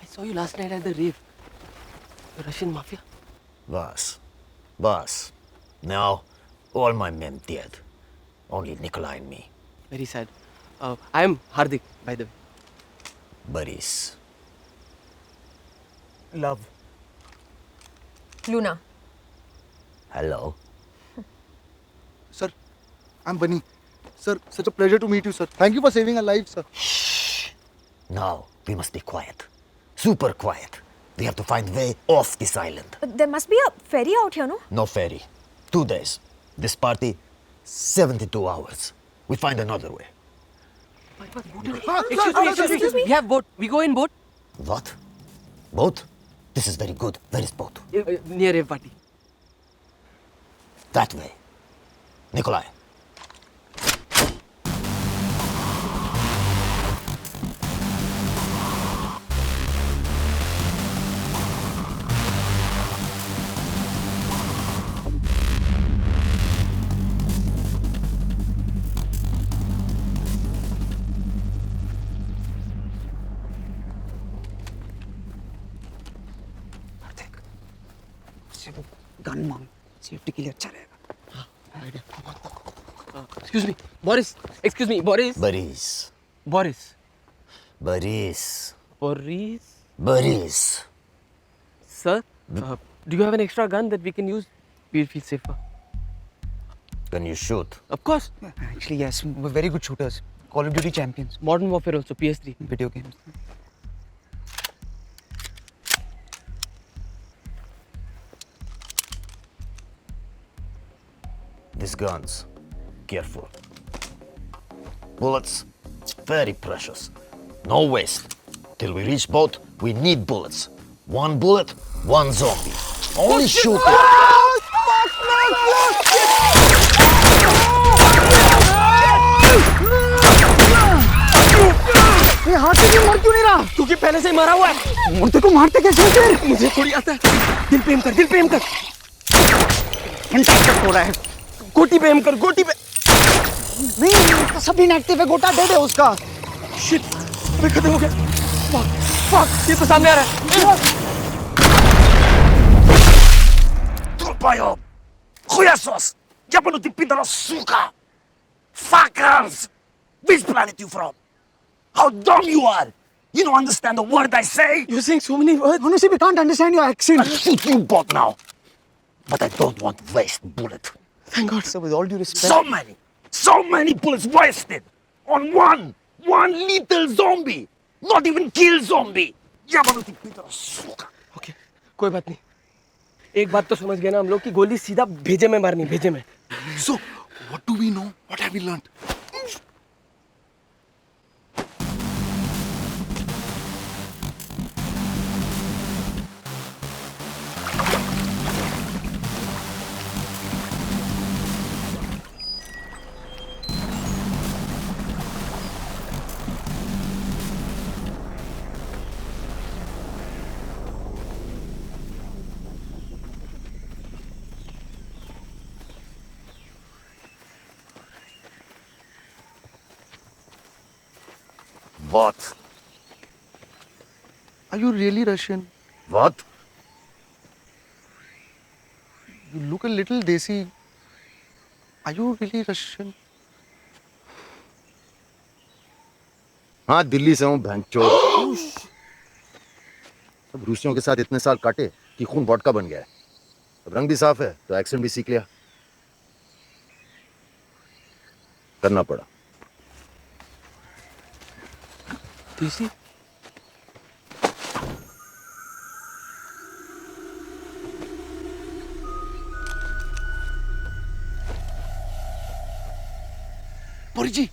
I saw you last night at the rave. The Russian mafia. Boss. Now, all my men dead. Only Nikolai and me. Very sad. I am Hardik, by the way. Boris. love Luna. Hello. Sir, I'm Bunny. Sir, such a pleasure to meet you, sir. Thank you for saving our lives, sir. Now, we must be quiet. Super quiet. We have to find way off this island. There must be a ferry out here, no? No ferry. 2 days. This party, 72 hours. We find another way. Excuse me. We have boat. We go in boat. What? Boat? This is very good. Where is boat? Near rave party. That way. Nikolai. Gun मांग safety के लिए अच्छा रहेगा Excuse me. Boris. Excuse me. Boris. Boris. Boris. Boris. Boris. Boris. Sir, do you have an extra gun that we can use? We'll feel safer. Can you shoot? Of course. Actually, yes, we're very good shooters. Call of Duty champions. Modern Warfare also, PS3. Video games. These guns. Careful. Bullets. Very precious. No waste. Till we reach boat, we need bullets. 1 bullet, 1 zombie. Only shoot it. ये हाथ से क्यों मर क्यों नहीं रहा? क्योंकि पहले से ही मरा हुआ है। मुर्दे को मारते कैसे हैं फिर? मुझे थोड़ी आता है। दिल पे एम कर, दिल पे एम कर। इंटैक्ट हो रहा है। गोटी पे एम कर, गोटी पे। नहीं, उसका सब इनएक्टिव है, गोटा डेड है उसका। शिट, अबे खत्म हो गया। फक, ये तो सामने आ रहा है। Trupaio! Chuyasos! Japanuti pidalo suka! Fuckers! Which planet you from? How dumb you are! You don't understand a word I say! You're saying so many words. Honestly, we can't understand your accent. I'll shoot you both now! But I don't want waste bullet. Thank God. Sir, with all due respect. So many bullets wasted! On one little zombie! Not even kill zombie! Japanuti pidalo suka! Okay, कोई बात नहीं। एक बात तो समझ गए ना हम लोग कि गोली सीधा भेजे में मारनी, भेजे में। So, what do we know? What have we learned? बहुत. Are you really Russian? What? You look a little desi. Are you really Russian? हाँ दिल्ली से हूँ भैंचोद. अब रूसियों के साथ इतने साल काटे कि खून वोडका बन गया है. अब रंग भी साफ है तो एक्सेंट भी सीख लिया. करना पड़ा. तीसरी पुरी जी,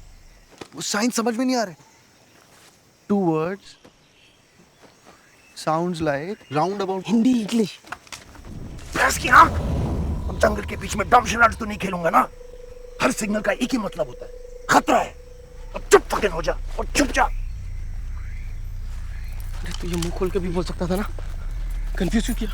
वो साइंस समझ में नहीं आ रहे. 2 words sounds like roundabout. Hindi English. Press की ना. अब जंगल के बीच में डम शरारत तो नहीं खेलूंगा ना. हर सिग्नल का एक ही मतलब होता है, खतरा है. अब चुप फकिंग हो जा और चुप जा. अरे तू ये मुंह खोल के भी बोल सकता था ना. कंफ्यूज क्यों किया?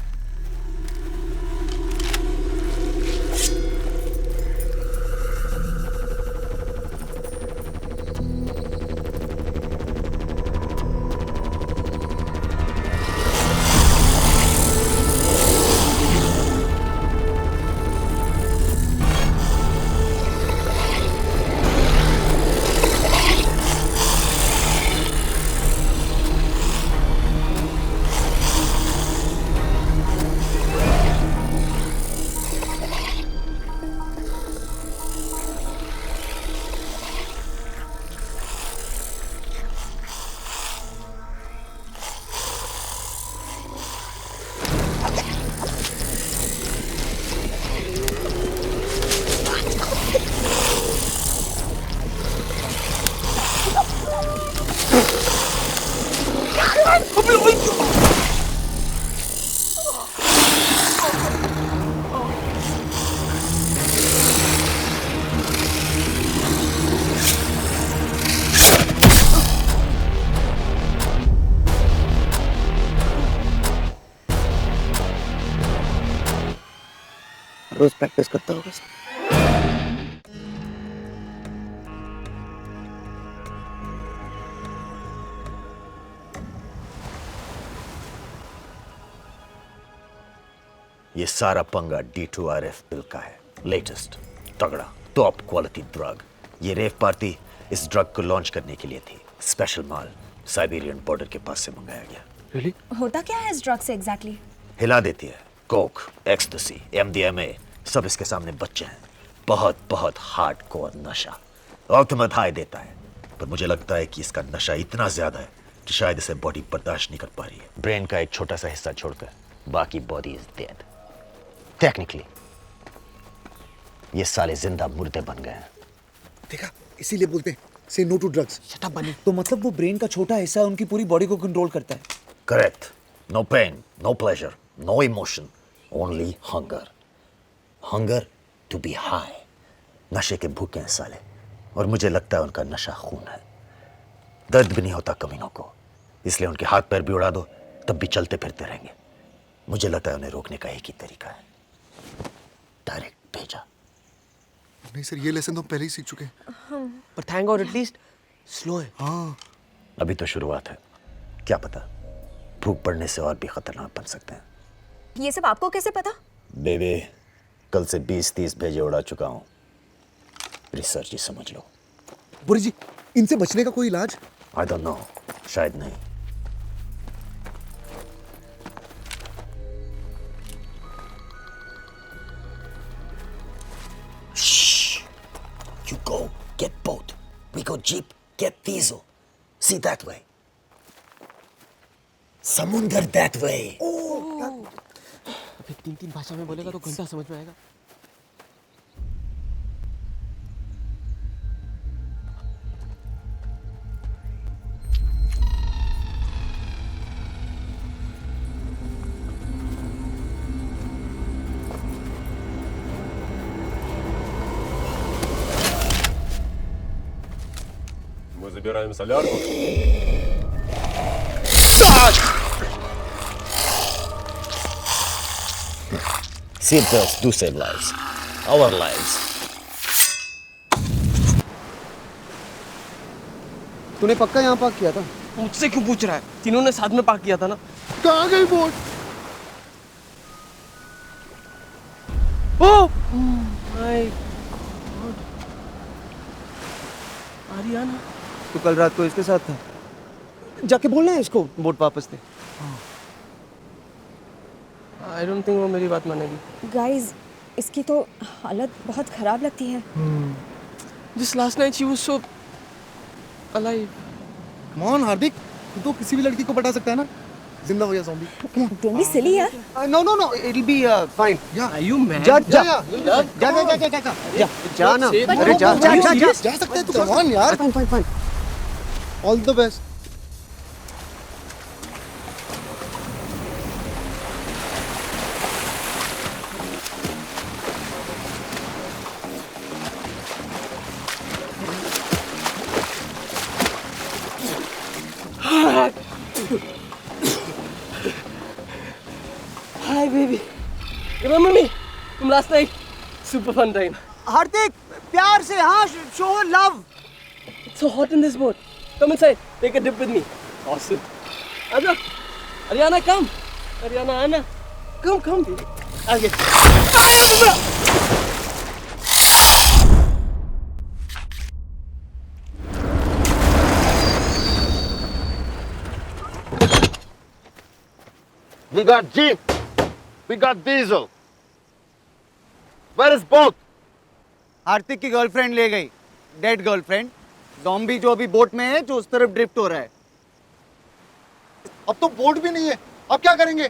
रोज प्रैक्टिस करता होगा. ये सारा पंगा D2RF बिल का है. लेटेस्ट तगड़ा टॉप क्वालिटी ड्रग. ये रेव पार्टी इस ड्रग को लॉन्च करने के लिए थी. स्पेशल माल साइबेरियन बॉर्डर के पास से मंगाया गया. रियली? होता क्या है इस ड्रग से एग्जैक्टली? हिला देती है. कोक, एक्सटेसी, MDMA सब इसके सामने बच्चे हैं. बहुत बहुत हार्डकोर नशा. अल्टीमेट हाई देता है. पर मुझे लगता है कि इसका नशा इतना ज्यादा है कि शायद इसे बॉडी बर्दाश्त नहीं कर पा रही है. ब्रेन का एक छोटा सा हिस्सा छोड़कर बाकी बॉडी इज डेड. टेक्निकली ये साले जिंदा मुर्दे बन गए हैं. देखा, इसीलिए बोलते हैं say no to drugs. Shut up Bunny. तो मतलब वो ब्रेन का छोटा हिस्सा उनकी पूरी बॉडी को कंट्रोल करता है. Correct. No pain, no pleasure, no emotion, only hunger. Hunger to be high. नशे के भूखे हैं साले. और मुझे लगता है उनका नशा खून है. दर्द भी नहीं होता कमीनों को, इसलिए उनके हाथ पैर भी उड़ा दो तब भी चलते फिरते रहेंगे. मुझे लगता है उन्हें रोकने का एक ही तरीका है, डायरेक्ट भेजा. नहीं सर, ये लेसन तो हम पहले ही सीख चुके हैं. पर थैंक गॉड एटलीस्ट स्लो है. हाँ, अभी तो शुरुआत है. क्या पता भूख पड़ने से और भी खतरनाक बन सकते हैं. ये सब आपको कैसे पता? बेबी, कल से 20-30 भेजे उड़ा चुका हूं. रिसर्च ही समझ लो. पुरी जी, इनसे बचने का कोई इलाज? आई डोंट नो, शायद नहीं. You go, get boat. We go jeep, get diesel. See that way. समुंदर that way. अबे 3 भाषा में बोलेगा तो घंटा समझ में आएगा. Мы забираем солярку. Seatbelts do save lives. Our lives. तूने पक्का यहाँ पार्क किया था? मुझसे क्यों पूछ रहा है? तीनों ने साथ में पार्क किया था ना। कहाँ गई boat? Oh my God, Ariana. तू कल रात को इसके साथ था? जाके बोलना है इसको बोट वापस दे। आई डोंट थिंक वो मेरी बात मानेगी। गाइस, इसकी तो हालत बहुत खराब लगती है। Just last night she was so alive. Come on, हार्दिक, तू तो किसी भी लड़की को पटा सकता है ना? जिंदा हो या ज़ॉम्बी? Don't be silly यार। No, it'll be fine. Are you mad? जा ना। अरे जा। जा सकता है तू? Come on यार। Fine. All the best. Hi baby. Remember me? From last night? Super fun time. हार्दिक, प्यार से हाँ, show love. It's so hot in this boat. Come inside. Take a dip with me. Awesome. Aja. Ariana, come. Ariana, Anna. Come. आगे. We got Jeep. We got Diesel. Where is boat? हार्दिक की girlfriend ले गई, dead girlfriend. Zombie जो अभी boat में है, जो उस तरफ ड्रिफ्ट हो रहा है। अब तो बोट भी नहीं है, अब क्या करेंगे?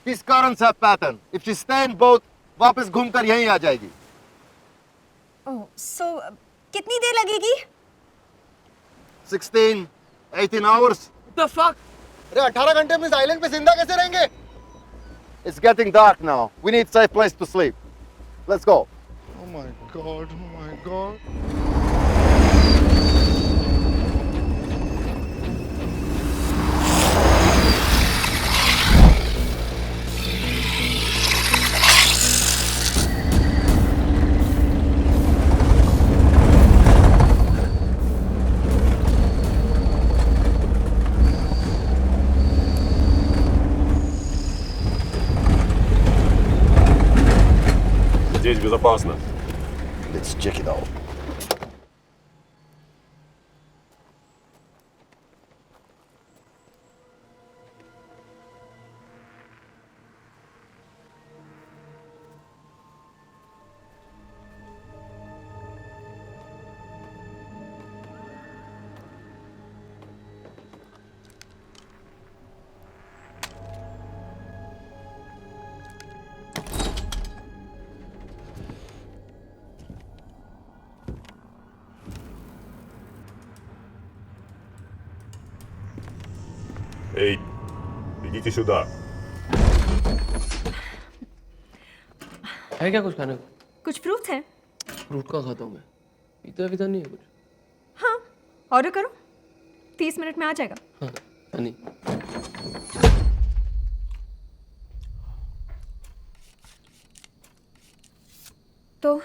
These currents have pattern. If she stay in boat, वापस घूमकर यहीं आ जाएगी। ओह, so कितनी देर लगेगी? 18 hours. What the fuck? अरे 18 घंटे हम इस आइलैंड पे जिंदा कैसे रहेंगे? It's getting dark now. We need safe place to sleep. Let's go. Oh my god. Здесь безопасно. Let's check it out. Эй, идите сюда. है क्या कुछ खाने को? कुछ फ्रूट्स हैं? फ्रूट का खाता हूँ मैं। पीता नहीं है कुछ। हाँ, ऑर्डर करो। 30 मिनट में आ जाएगा। हाँ, हनी। तो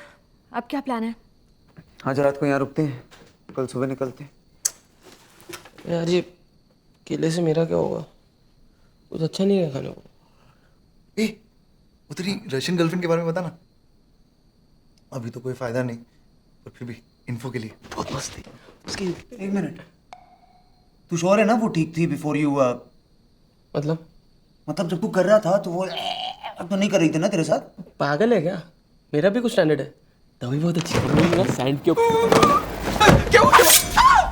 अब क्या प्लान है? आज रात को यहाँ रुकते हैं, कल सुबह निकलते हैं। यार ये केले से मेरा क्या होगा? कुछ अच्छा नहीं है खाने को। ए, वो तेरी रशियन गर्लफ्रेंड के बारे में बता ना। अभी तो कोई फायदा नहीं, पर फिर भी इन्फो के लिए। बहुत मस्त थी उसकी। एक मिनट, तू श्योर है ना वो ठीक थी बिफोर यू? मतलब जब तू कर रहा था तो वो तो नहीं कर रही थी ना तेरे साथ? पागल है क्या? मेरा भी कुछ स्टैंडर्ड है। तभी बहुत अच्छी है ना सैंड के ऊपर।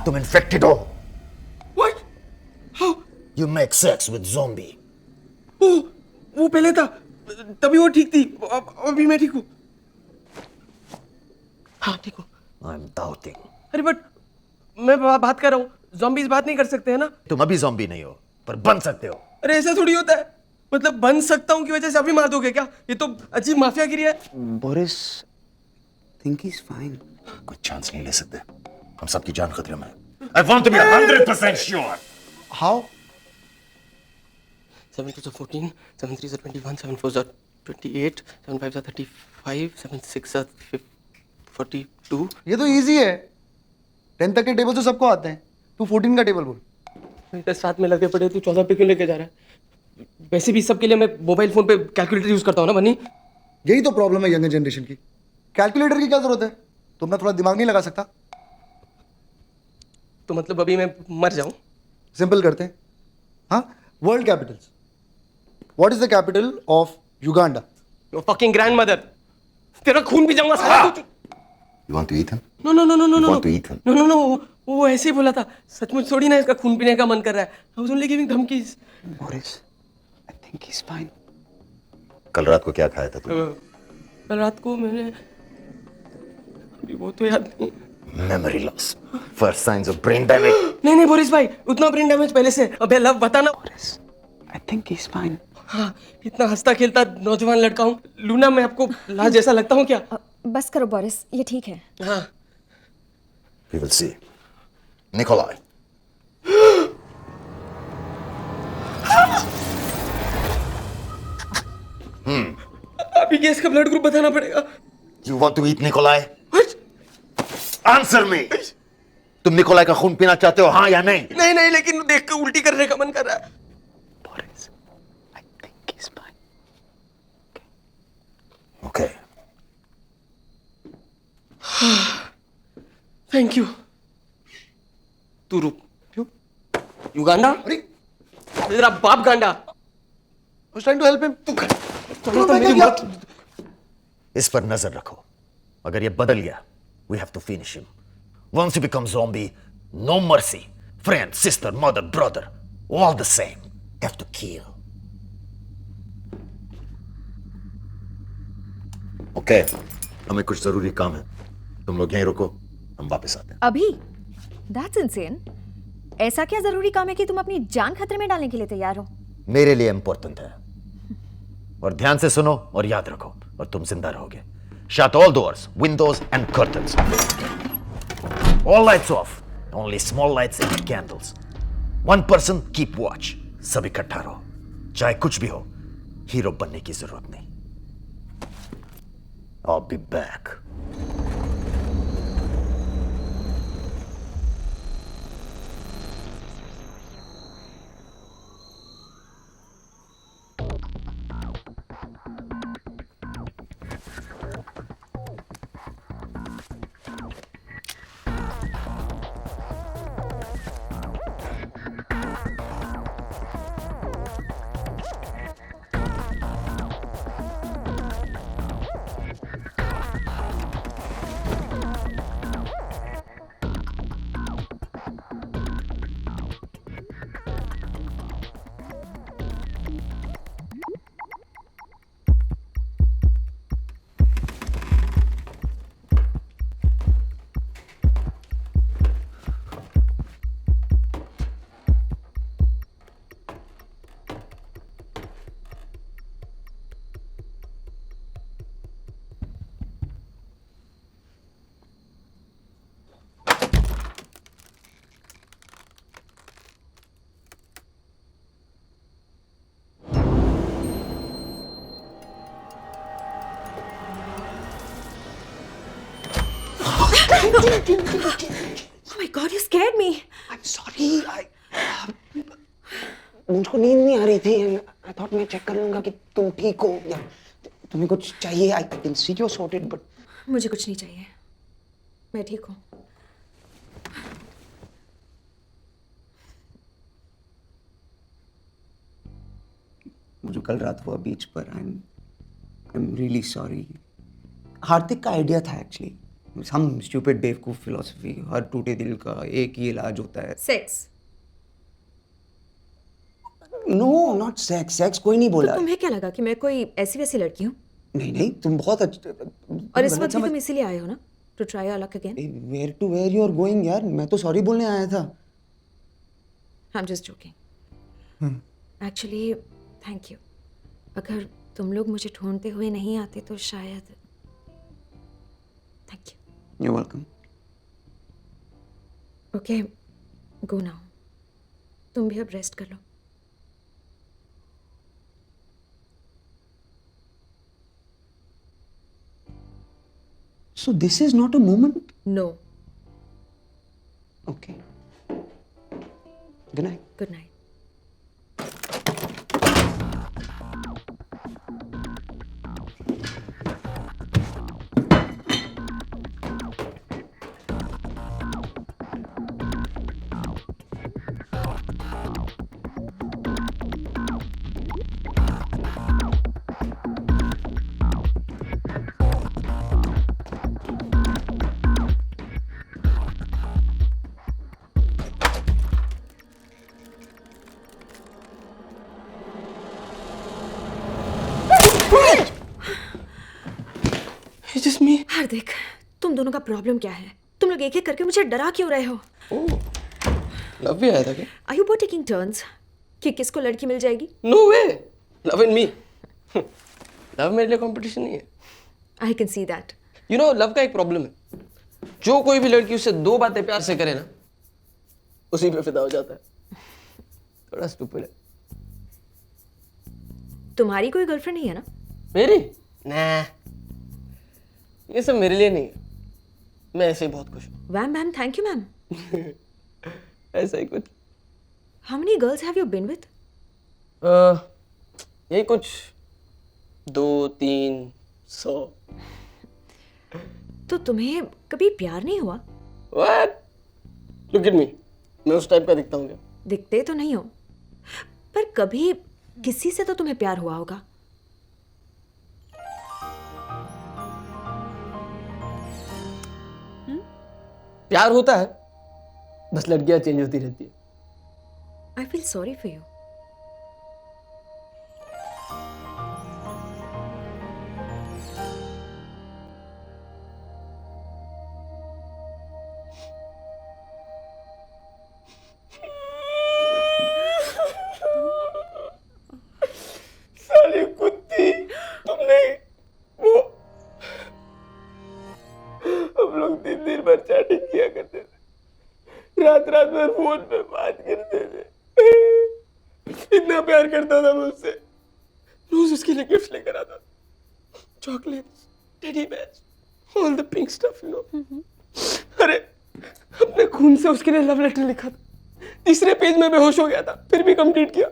तुम इन्फेक्टेड हो। What? How? You make sex with zombie. वो पहले था, तभी वो ठीक थी। अभी मैं ठीक हूँ। हाँ ठीक हूँ। I'm doubting. अरे बट मैं बात कर रहा हूँ। ज़ॉम्बीज़ बात नहीं कर सकते हैं ना? तुम अभी zombie नहीं हो, पर बन सकते हो। अरे ऐसा थोड़ी होता है। मतलब बन सकता हूँ की वजह से अभी मार दोगे क्या? ये तो अजीब माफियागिरी है। Boris, think he's fine. कोई चांस नहीं ले सकते। हम सबकी जान खतरे में है। I want to be 100% sure. How? 7 2s are 14, 7 3s are 21, 7 4s are 28, 7 5s are 35, 7 6s are 42. ये तो इजी है। 10 तक के टेबल तो सबको आते हैं, तू 14 का टेबल बोल। इधर साथ में लगे पड़े, तू 14 पे क्यों लेके जा रहा है? वैसे भी सबके लिए मैं मोबाइल फोन पे कैलकुलेटर यूज करता हूँ ना बनी। यही तो प्रॉब्लम है यंगर जनरेशन की। कैलकुलेटर की क्या जरूरत है? तुम ना थोड़ा दिमाग नहीं लगा सकता? तो मतलब अभी मैं मर जाऊं? सिंपल करते हैं। हाँ, world Capitals. What is the capital of Uganda? Your fucking grandmother. तेरा खून पी जाऊंगा साला तू। You want to eat him? No no no no no You no want to eat him? No no no वो ऐसे ही बोला था। सचमुच थोड़ी ना इसका खून पीने का मन कर रहा है। I was only giving धमकीज। Boris, I think he's fine. कल रात को क्या खाया था तू? कल रात को मैंने अभी वो तो याद नहीं। Memory loss. First signs of brain damage. नहीं बोरिस भाई, उतना ब्रेन डैमेज पहले से। अबे लव बता ना। Boris, I think he's fine. हाँ, इतना हंसता खेलता नौजवान लड़का हूँ। लूना, मैं आपको लाज जैसा लगता हूँ क्या? बस करो बोरिस, ये ठीक है। हाँ। We will see. Nikolai. अभी गैस का ब्लड ग्रुप बताना पड़ेगा। You want to eat Nikolai? Answer me. तुम निकोलाई का खून पीना चाहते हो, हाँ या नहीं? नहीं, लेकिन देख के उल्टी करने का मन कर रहा है। Boris, I think he's fine. Okay. Thank you. तू रुक। क्यों? युगांडा? अरे, तेरा बाप गांडा। I was trying to help him. चलो तो मेरी बात। इस पर नजर रखो। अगर ये बदल गया, we have to finish him. Once you become zombie, no mercy. Friend, sister, mother, brother, all the same. Have to kill. Okay. हमें कुछ जरूरी काम है। तुम लोग यहीं रुको, हम वापस आते हैं। अभी? That's insane. ऐसा क्या जरूरी काम है कि तुम अपनी जान खतरे में डालने के लिए तैयार हो? मेरे लिए इंपॉर्टेंट है। और ध्यान से सुनो और याद रखो, और तुम जिंदा रहोगे। Shut all doors, windows and curtains. All lights off. Only small lights and candles. One person keep watch. सब इकट्ठा रहो। चाहे कुछ भी हो, हीरो बनने की जरूरत नहीं। I'll be back. Oh my God, you scared me. I'm sorry. मुझको नींद नहीं आ रही थी। I thought मैं चेक कर लूंगा कि तुम ठीक हो या तुम्हें कुछ चाहिए। I can see you're sorted, but मुझे कुछ नहीं चाहिए, मैं ठीक हूँ। मुझे कल रात हुआ बीच पर। I'm really sorry. हार्दिक का आइडिया था एक्चुअली। some stupid बेवकूफ फिलोसफी। हर टूटे दिल का एक ही इलाज होता है, sex. No not sex. Sex कोई नहीं बोला। तुम्हें क्या लगा कि मैं कोई ऐसी वैसी लड़की हूँ? नहीं, तुम बहुत और इस वक्त भी तुम इसीलिए आए हो ना, to try your luck again? Where you are going यार? मैं तो सॉरी बोलने आया था। I am just joking. Actually thank you. अगर तुम लोग मुझे ढूंढते हुए नहीं आते तो शायद। Thank you. You're welcome. Okay, go now. तुम भी अब रेस्ट कर लो। So this is not a moment? No, good night. Good night. It's just me. Hardik, तुम दोनों का प्रॉब्लम क्या है? तुम लोग एक एक करके मुझे डरा क्यों रहे हो? लव भी आया था क्या? Are you both taking turns? कि किसको लड़की मिल जाएगी? No way. Love and me. Love मेरे लिए कंपटीशन नहीं है। I can see that. You know, love का एक प्रॉब्लम है। जो कोई भी लड़की उससे 2 बातें प्यार से करे ना, उसी पे फिदा हो जाता है। थोड़ा स्टूपिड है। तुम्हारी कोई गर्लफ्रेंड नहीं है ना? मेरी? nah. ये सब मेरे लिए नहीं है। मैं ऐसे ही बहुत खुश हूँ। Wham bam, thank you ma'am. ऐसा ही कुछ। How many girls have you been with? यही कुछ 200-300। तो तुम्हें कभी प्यार नहीं हुआ? What? Look at me. मैं उस टाइप का दिखता हूँ क्या? दिखते तो नहीं हो, पर कभी किसी से तो तुम्हें प्यार हुआ होगा। प्यार होता है, बस लड़कियां चेंज होती रहती है। I feel sorry for you. साली कुत्ती, तुमने वो हम लोग दिन भर चैटिंग किया करते थे, रात भर फोन पे बात करते थे। इतना प्यार करता था मैं उससे। रोज उसके लिए गिफ्ट लेकर आता था, chocolates, teddy bears, all the pink stuff, you know. अरे अपने खून से उसके लिए लव लेटर लिखा था, 3रे पेज में बेहोश हो गया था, फिर भी कंप्लीट किया।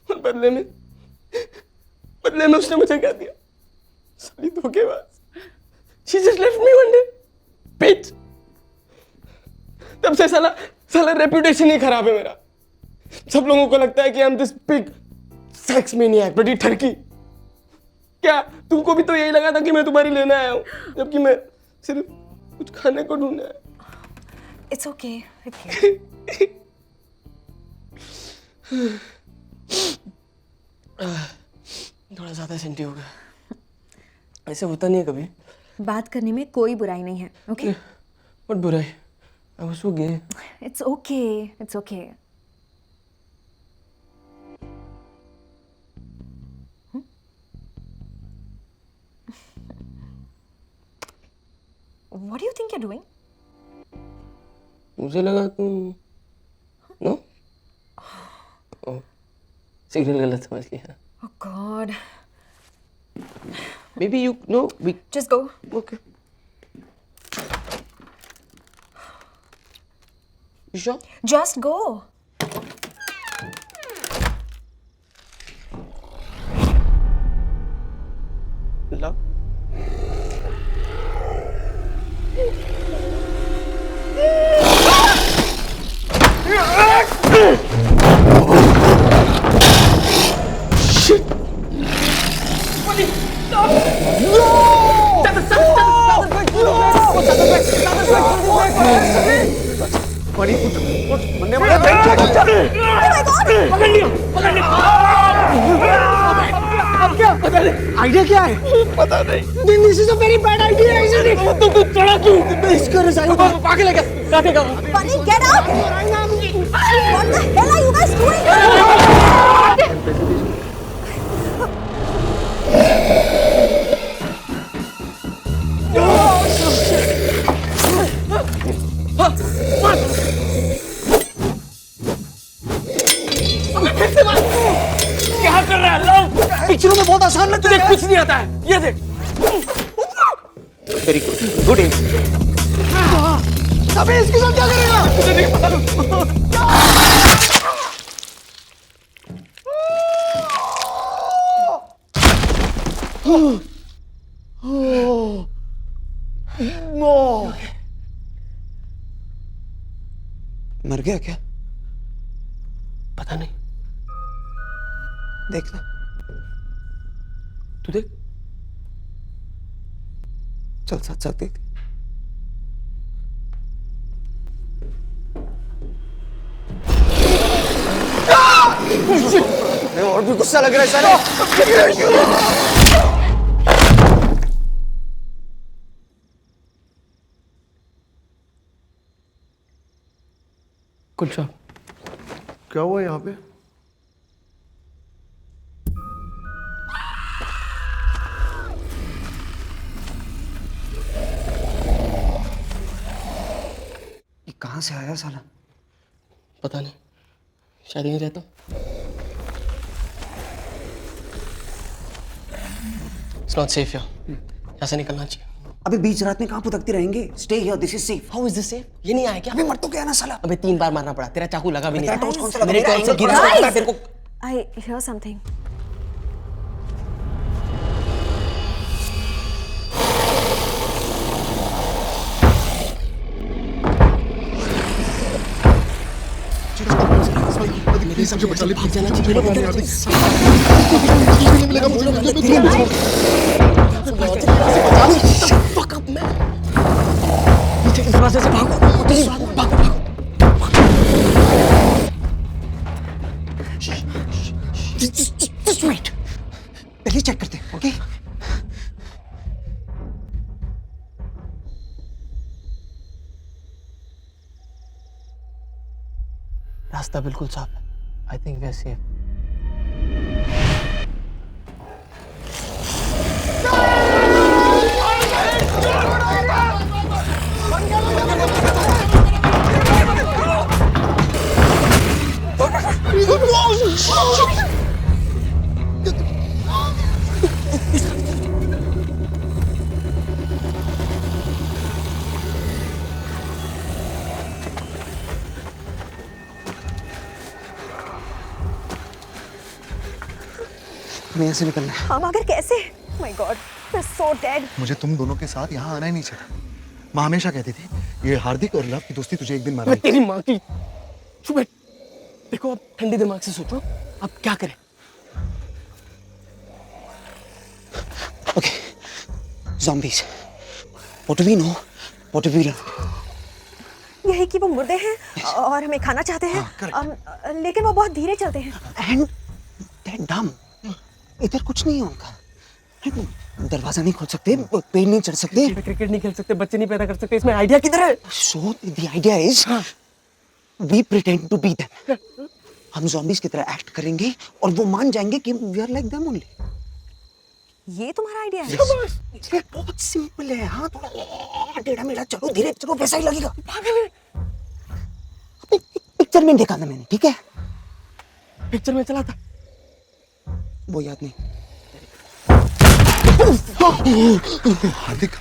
और बदले में उसने मुझे क्या दिया? साली धोखेबाज। She just left me one day. Bitch. तब से साला रेपुटेशन ही खराब है मेरा। सब लोगों को लगता है कि I'm this big sex maniac, बड़ी ठरकी। क्या तुमको भी तो यही लगा था कि मैं तुम्हारी लेने आया हूँ, जबकि मैं सिर्फ कुछ खाने को ढूंढने आया। It's okay. Okay. थोड़ा ज्यादा सेंटी हो गया। ऐसे होता नहीं है कभी। बात करने में कोई बुराई नहीं है, okay? What बुराई? I was so gay. It's okay. It's okay. What do you think you're doing? मुझे लगा तुम नो सिग्नल गलत समझ लिया। Oh God. Maybe you know we Just go. okay. You sure? Just go. Love. Shit! Buddy, stop! No! बड़ी बनने वाला अब क्या आइडिया क्या है? पता नहीं। This is a very bad idea, isn't it? तू चढ़ा क्यों? इसका रिजाइन पागल है क्या? राधे का Bunny, get up! What the hell are you guys doing? क्या कर रहा है? लो पिक्चरों में बहुत आसान लगता है, कुछ नहीं आता है। ये देख। वेरी गुड, गुड एम। अबे इसके साथ क्या करेगा? मुझे नहीं मालूम। मर गया क्या? पता नहीं, देखना। तू देख। चल साथ साथ देख। और भी गुस्सा लग रहा है साले। Good job. क्या हुआ यहाँ पे? ये कहाँ से आया साला? पता नहीं, शायद यहीं रहता हूँ। It's not safe here. यहाँ से निकलना चाहिए। अबे बीच रात में कहाँ भुतकते रहेंगे? Stay here. This is safe. How is this safe? ये नहीं आया क्या? अबे मर तो गया ना साला। अबे 3 बार मारना पड़ा, तेरा चाकू लगा भी नहीं। तेरा टॉर्च कौन सा लगा? मेरे टॉर्च से गिरा Guys! था तेरे को। I hear something. प्लीज मुझे बचा ले। भाग जाना चाहिए। मिलेगा मुझे। Fuck up, man. नीचे के दरवाजे से भागो। भागो। Just wait. पहले चेक करते हैं, ओके? रास्ता बिल्कुल साफ है। I think we are safe. हमें यहाँ से निकलना है। हम अगर कैसे? My God, we're so dead. मुझे तुम दोनों के साथ यहाँ आना ही नहीं चाहिए। माँ हमेशा कहती थी ये हार्दिक और लव की दोस्ती तुझे एक दिन मारा। मैं तेरी माँ की। चुप बैठ। देखो अब ठंडे दिमाग से सोचो, अब क्या करें? Okay. Zombies. What do we know? What do we learn? यही कि वो मुर्दे हैं और हमें खाना चाहते हैं, लेकिन वो बहुत धीरे चलते हैं। And they're dumb. इधर कुछ नहीं है उनका। दरवाजा नहीं खोल सकते, पेड़ नहीं चढ़ सकते, क्रिकेट नहीं खेल सकते, बच्चे नहीं पैदा कर सकते। इसमें आइडिया किधर है? So the idea is we pretend to be them. हम zombies की तरह एक्ट करेंगे और वो मान जाएंगे कि we are like them only. ये तुम्हारा आइडिया है? ये बहुत सिंपल है। हाँ थोड़ा टेढ़ा मेढ़ा चलो, धीरे चलो, वैसा ही लगेगा। पिक्चर में देखा था मैंने, ठीक है? पिक्चर में चला था, वो याद नहीं। हार्दिक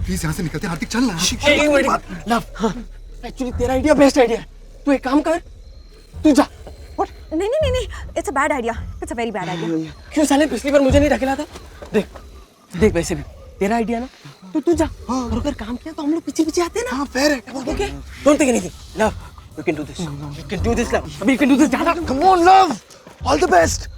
प्लीज यहाँ से निकलते हैं। हार्दिक चल ना। लव, एक्चुअली तेरा आइडिया बेस्ट आइडिया है। तू एक काम कर, तू जा। नहीं, it's a bad idea. It's a very bad idea. क्यों साले पिछली बार मुझे नहीं ढकेला था? देख वैसे भी तेरा आइडिया ना, तो तू जा। और अगर काम किया तो हम लोग पीछे आते हैं ना। हाँ फेयर है। Okay, don't take anything. Love, you can do this. You can do this love. अभी यू कैन डू दिस। जा। Come on love, all the best.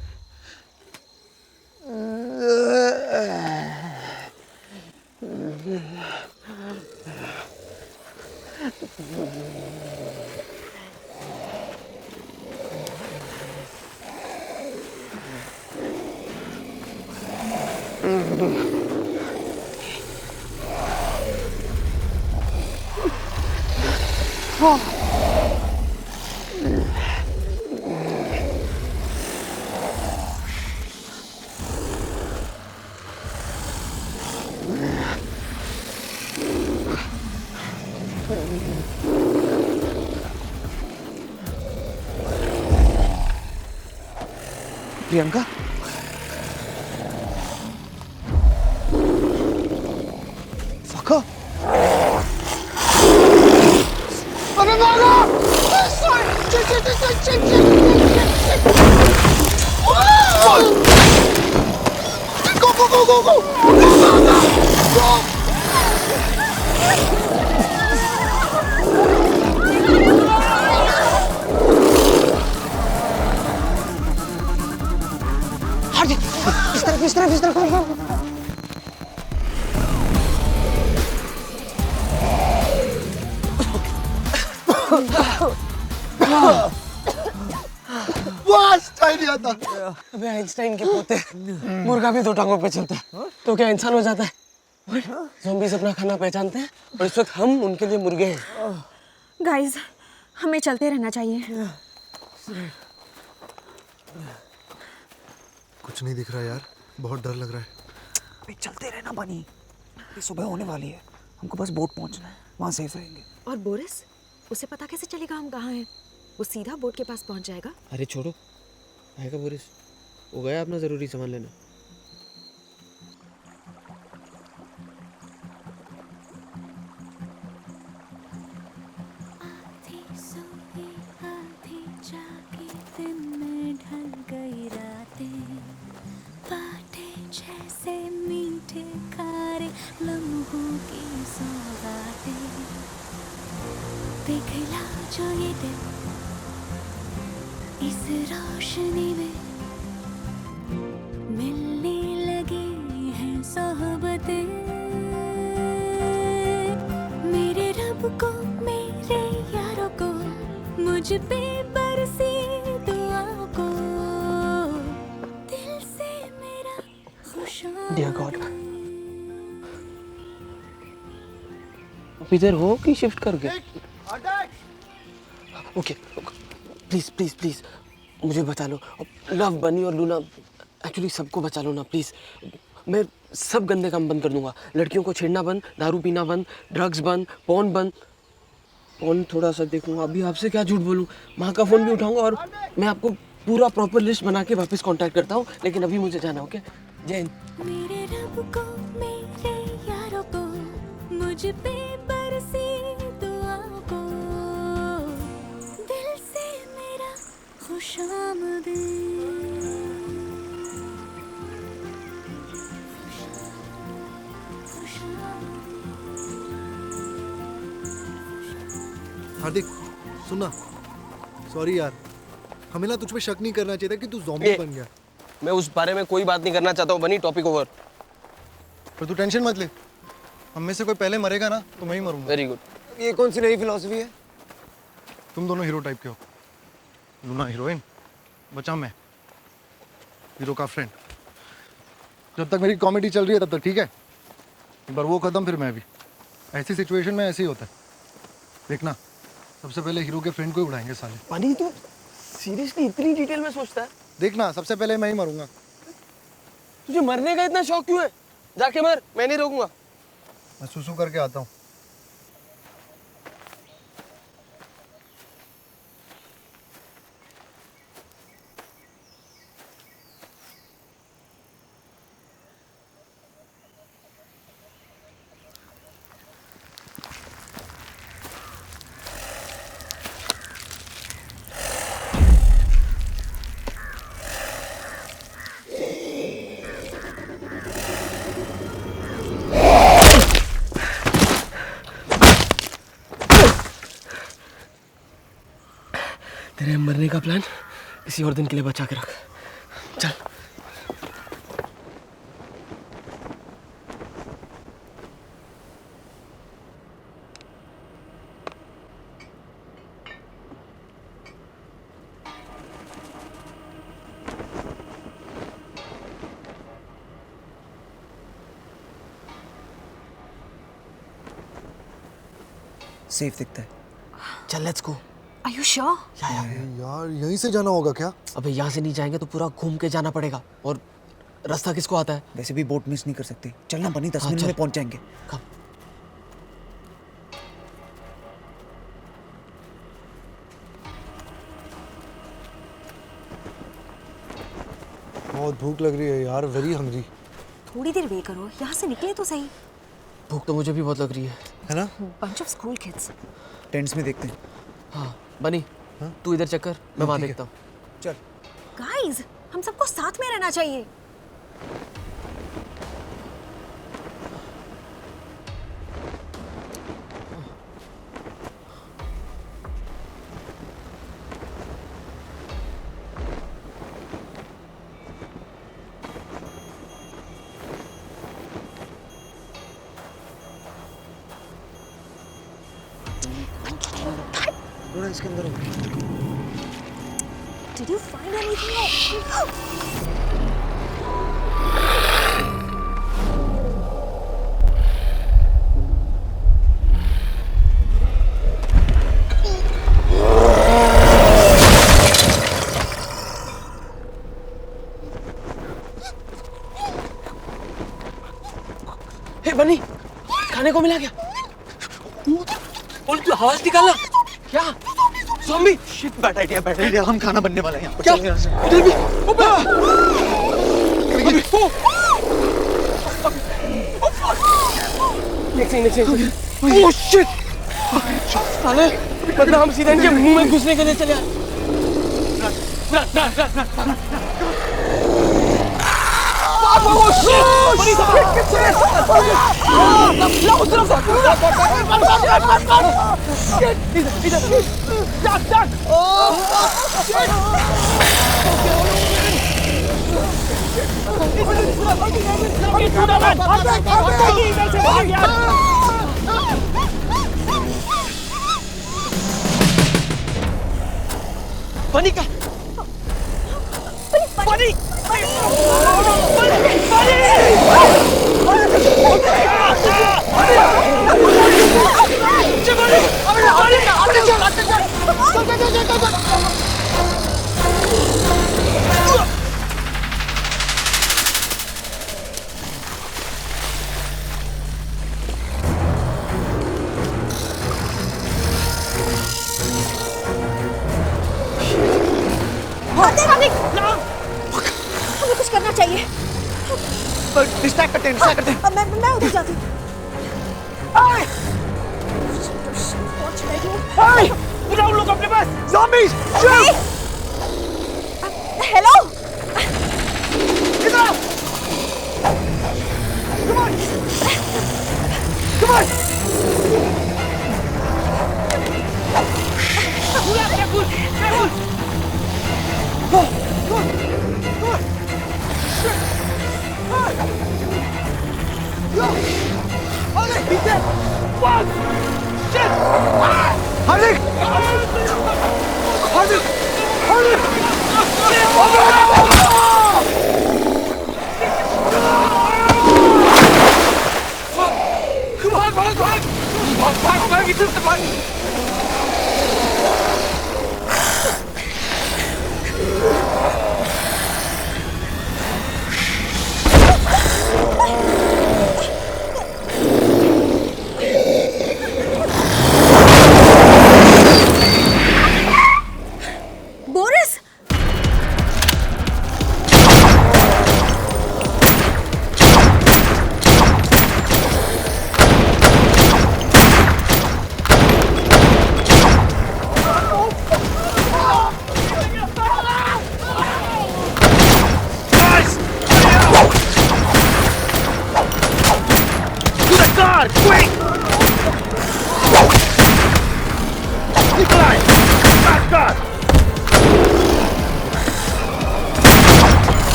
Priyanka, अबे आइंस्टाइन के पोते, मुर्गा भी 2 टांगों पे चलता है तो क्या इंसान हो जाता है? ज़ॉम्बीज़ अपना खाना पहचानते हैं और इस वक्त हम उनके लिए मुर्गे हैं। गाइस, हमें चलते रहना चाहिए। कुछ नहीं दिख रहा यार, बहुत डर लग रहा है। अबे चलते रहना बनी, ये सुबह होने वाली है, हमको बस बोट पहुंचना है, वहाँ सेफ रहेंगे। और बोरिस, उसे पता कैसे चलेगा हम कहाँ हैं? वो सीधा बोट के पास पहुंच जाएगा। अरे छोड़ो, आएगा बोरिस, वो गया अपना ज़रूरी सामान लेने। जैसे मीठे खारे लम्हों की सौगातें, पिघला जो ये दिल इस रोशनी में, मिलने लगे हैं सोहबतें। मेरे रब को, मेरे यारों को, मुझ पे बरसी दुआओं को, दिल से मेरा खुशामद। डियर गॉड, इधर हो कि शिफ्ट कर गए? ओके, प्लीज प्लीज प्लीज मुझे बचा लो। लव, बनी और लूना, एक्चुअली सबको बचा लो ना प्लीज। मैं सब गंदे काम बंद कर दूंगा, लड़कियों को छेड़ना बंद, दारू पीना बंद, ड्रग्स बंद, पॉर्न बंद। पॉर्न थोड़ा सा देखूंगा, अभी आपसे क्या झूठ बोलूं, माँ का फोन भी उठाऊंगा और मैं आपको पूरा प्रॉपर लिस्ट बना के वापस कांटेक्ट करता हूँ, लेकिन अभी मुझे जाना। ओके, जय हिंद। मेरे रब को, मेरे यारों को, मुझ पे बरसी दुआओं को, दिल से मेरा खुशामदीद। हार्दिक, सुनना, सॉरी यार, हमें ना तुझ पे शक नहीं करना चाहिए था कि तू ज़ॉम्बी बन गया। मैं उस बारे में कोई बात नहीं करना चाहता हूँ, बनी, टॉपिक ओवर। पर तू टेंशन मत ले, हम में से कोई पहले मरेगा ना तो मैं ही मरूंगा। Very good. ये कौन सी नई फिलॉसफी है? तुम दोनों हीरो टाइप के हो, लूना हीरोइन, बचा मैं हीरो का फ्रेंड। जब तक मेरी कॉमेडी चल रही है तब तक ठीक है, एक बार वो खत्म फिर मैं भी। ऐसी सिचुएशन में ऐसे ही होता है, देखना सबसे पहले हीरो के फ्रेंड को ही उड़ाएंगे साले। बनी, तू सीरियसली इतनी डिटेल में सोचता है? देखना सबसे पहले मैं ही मरूंगा। तुझे मरने का इतना शौक क्यों है? जाके मर, मैं नहीं रोकूंगा। मैं सुसु करके आता हूँ। तेरे मरने का प्लान किसी और दिन के लिए बचा के रख। चल। सेफ दिखता है। चल, let's go. Are you sure? यार यहीं से जाना होगा क्या? अबे यहाँ से नहीं जाएंगे तो पूरा घूम के जाना पड़ेगा, और रास्ता किसको आता है? वैसे भी बोट मिस नहीं कर सकते, चलना बनी, 10 हाँ, मिनट चल। में पहुंच जाएंगे। कब? बहुत भूख लग रही है यार, वेरी हंग्री। थोड़ी देर वेट करो, यहाँ से निकले तो सही। भूख तो मुझे भी बहुत लग रही है ना? Bunch of school kids. Tents में देखते हैं। हाँ बनी, तू इधर चक्कर, मैं वहाँ देखता हूँ। चल। गाइस, हम सबको साथ में रहना चाहिए। थोड़ा इसके अंदर हो। Did you find anything? हे बनी, खाने को मिला क्या? बोल, तू आवाज निकालना। क्या? ज़ॉम्बी? शिट, बैड आइडिया, हम खाना बनने वाले हैं यहाँ पर। क्या? चल यहाँ से। उधर भी। नेक्स्ट। Oh shit! साले, मतलब हम सीधा इनके मुंह में घुसने के लिए चले आए। Oh shit! बड़ी बनी का बनी हमें कुछ करना चाहिए। डिस्ट्रैक्ट करते हैं। मैं उधर जाती हूँ। लोग अपने पास ज़ॉम्बीज़! हेलो, इधर आओ! Come on! Come on! Boris,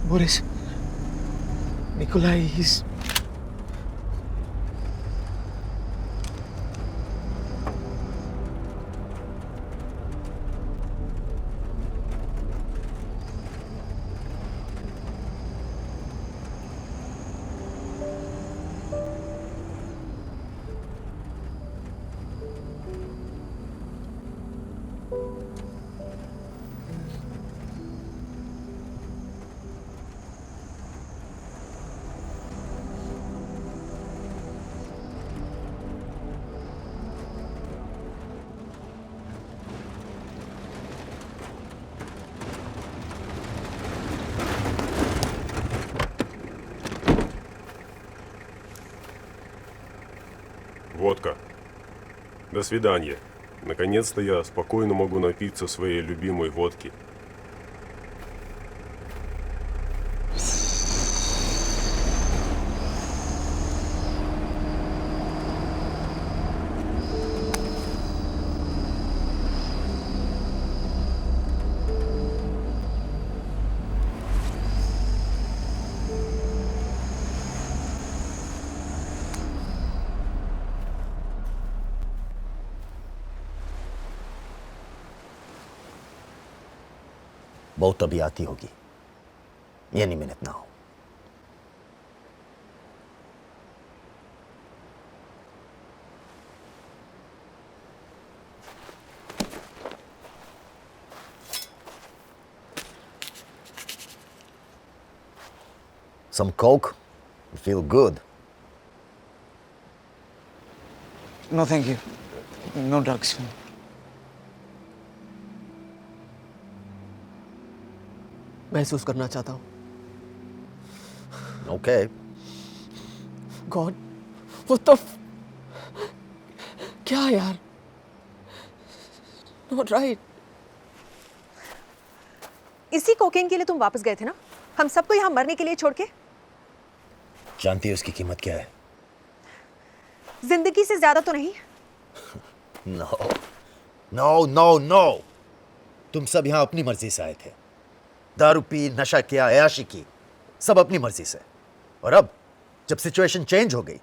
Boris, Nikolai, he's... Водка. До свидания. Наконец-то я спокойно могу напиться своей любимой водки. बहुत अभी आती होगी any minute now. Some coke? You feel good? No, thank you. No drugs. महसूस करना चाहता हूँ. Okay. God, what the क्या यार? Not right. इसी कोकेन के लिए तुम वापस गए थे ना? हम सबको यहाँ मरने के लिए छोड़ के? जानती है उसकी कीमत क्या है? जिंदगी से ज्यादा तो नहीं? No. No, no, no. तुम सब यहाँ अपनी मर्जी से आए थे. दारू पी, नशा किया, ऐशी की, सब अपनी मर्जी से. और अब जब सिचुएशन चेंज हो गई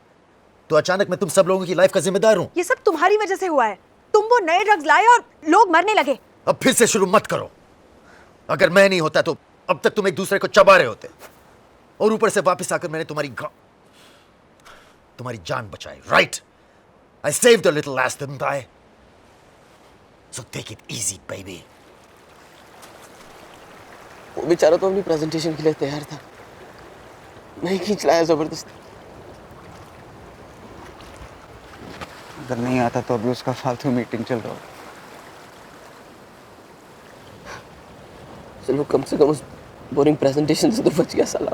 तो अचानक मैं तुम सब लोगों की लाइफ का जिम्मेदार हूं. ये सब तुम्हारी वजह से हुआ है. तुम वो नए ड्रग्स लाए और लोग मरने लगे. अब फिर से शुरू मत करो. अगर मैं नहीं होता तो अब तक तुम एक दूसरे को चबा रहे होते. और ऊपर से वापस आकर मैंने तुम्हारी जान बचाई. Right? I saved a little ass, didn't I? So take it easy, baby. वो बेचारा तो अपनी प्रेजेंटेशन के लिए तैयार था. नहीं खींच लाया जबरदस्ती. अगर नहीं आता तो अभी उसका फालतू मीटिंग चल रहा हो. चलो कम से कम उस बोरिंग प्रेजेंटेशन से तो बच गया साला.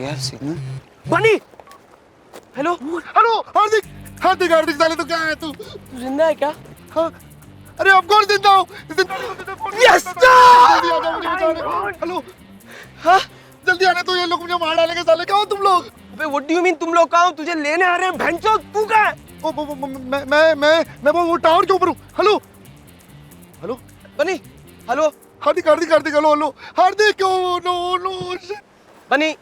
यार सिग्नल. बनी. हेलो. हेलो हार्दिक. हार्दिक हार्दिक साले तो क्या है तू? जिंदा है क्या? हाँ. अरे ऑफ कोर्स जिंदा हूँ. यस. जल्दी आ जाओ मुझे बचाने. हेलो. हाँ. जल्दी आने तो ये लोग मुझे मार डालेंगे साले. कहाँ हो तुम लोग? अबे व्हाट डू यू मीन तुम लोग कहाँ हो? तुझे लेने आ रहे हैं. भैंचो तू कहाँ है? मैं वो टावर के ऊपर हूँ. Hello. Hello. Bunny. Hello. Hardik Hardik Hardik. Hello hello. Hardik. Oh no no. Bunny.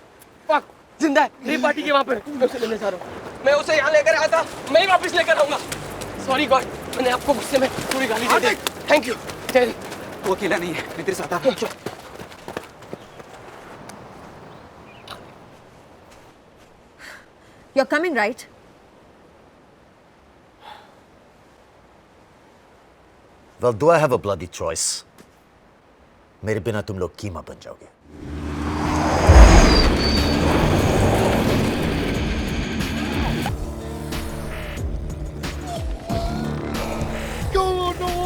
Fuck. जिंदा है. रेप पार्टी के वहाँ पे. मैं उसे लेने जा रहा हूँ. मैं उसे यहाँ लेकर आया था. मैं ही वापस लेकर आऊँगा. Sorry God. मैंने आपको गुस्से में पूरी गाली दे दी. Thank you. वो अकेला नहीं है. मैं तेरे साथ आ रहा हूँ. You're coming, right? Well, do I have a bloody choice? मेरे बिना तुम लोग कीमा बन जाओगे. No.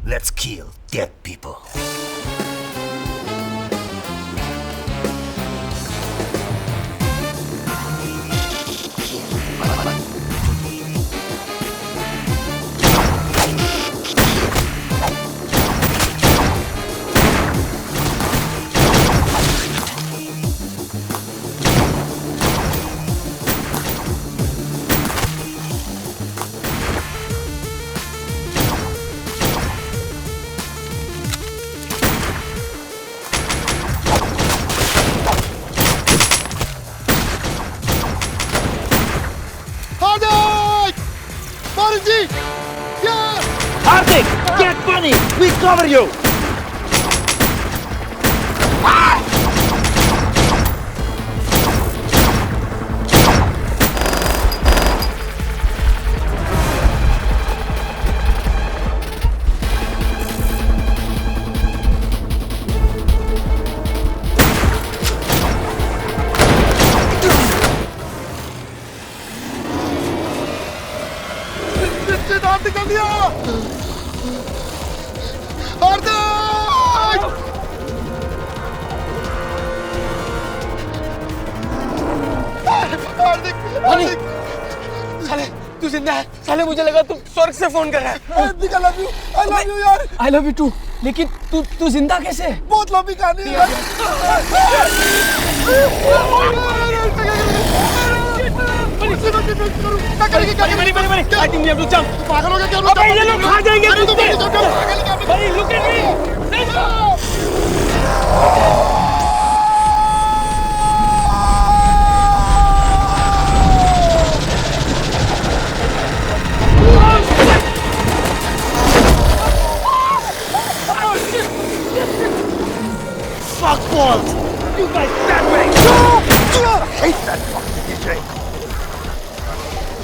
Let's kill dead people. Boris ji! Yeah! Hardik, get money! We cover you! दांत निकल दिया हार्दिक हार्दिक हार्दिक साले तू जिंदा है साले मुझे लगा तू स्वर्ग से फोन कर रहा है हार्दिक आई लव यू यार आई लव यू टू लेकिन तू जिंदा कैसे है बहुत लंबी कहानी है यार पागल हो गया क्या ये लोग खा जाएंगे भाई look at me Fuck balls! You guys stand back! I hate that fucking DJ!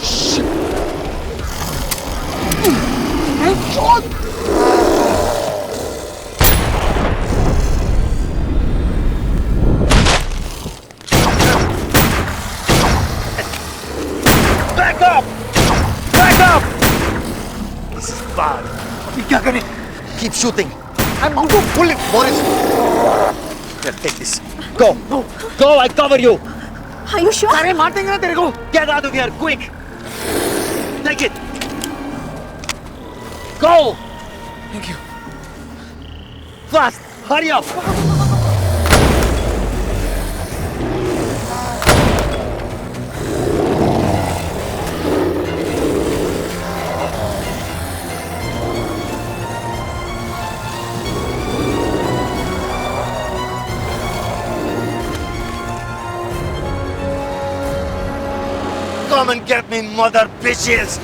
Shit! Shot! Back up! Back up! This is bad. अभी क्या करें? Keep shooting. I'm going to pull it, Boris. Here, take this. Go. Go, I cover you. Are you sure? अरे मार देंगे ना तेरे को. Get out of here, quick. Take it. Go. Thank you Fast. Hurry up. Come and get me, mother bitches!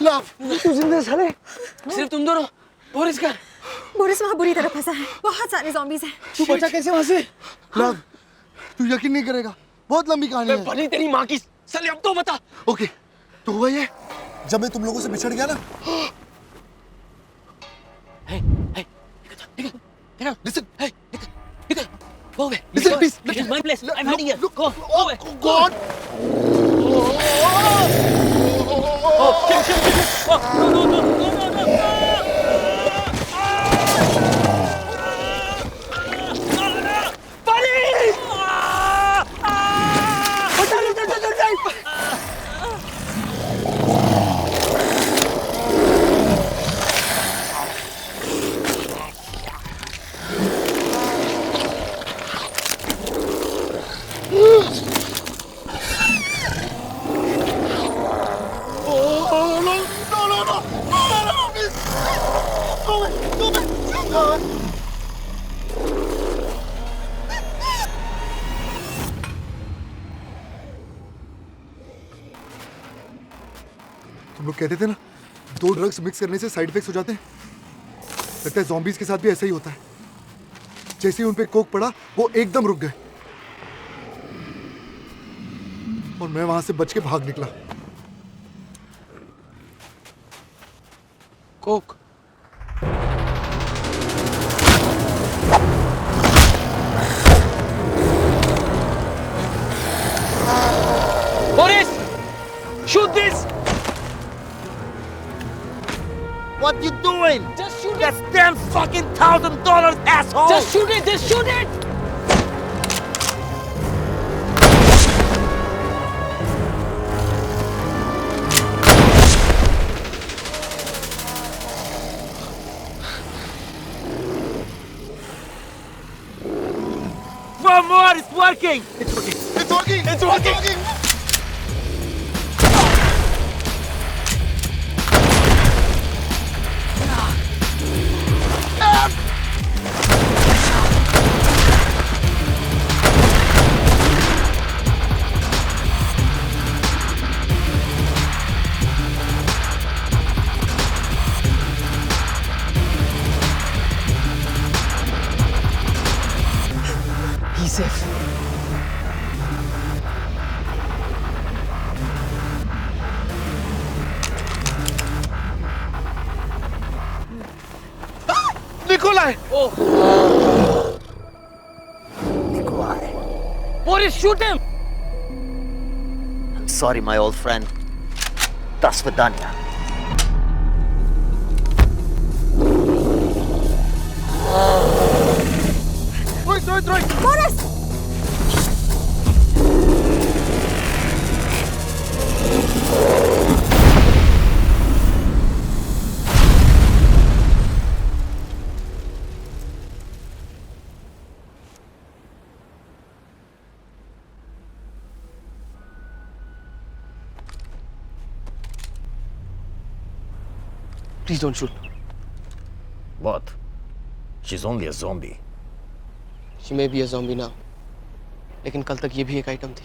Love तू जिंदा है साले सिर्फ तुम दोनों बोरिस का बोरिस वहाँ बुरी तरह फंसा है बहुत सारे zombies हैं तू बचा कैसे वहां से लव तू यकीन नहीं करेगा बहुत लंबी कहानी है बनी तेरी माँ की साले अब तो बता ओके तो हुआ ये जब मैं तुम लोगों से बिछड़ गया ना hey listen go away listen please this is my place I'm hiding here go away God oh shit oh no तुम लोग कहते थे ना 2 ड्रग्स मिक्स करने से साइड इफेक्ट्स हो जाते हैं लगता है ज़ॉम्बीज़ के साथ भी ऐसा ही होता है जैसे ही उन पे कोक पड़ा वो एकदम रुक गए और मैं वहां से बच के भाग निकला Coke Boris shoot this What you doing? just shoot That's $10,000, asshole! just shoot it One more, it's working! It's working. It's working. He's safe. Nikolai! Oh! Nikolai. Boris, shoot him! I'm sorry, my old friend. До свидания. Rohit! Boris! Please don't shoot. What? She's only a zombie. She may be a zombie now. लेकिन कल तक ये भी एक item थी.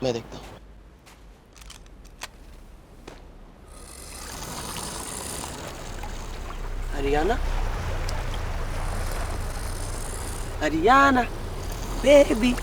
मैं देखता हूँ. Ariana? Ariana, baby.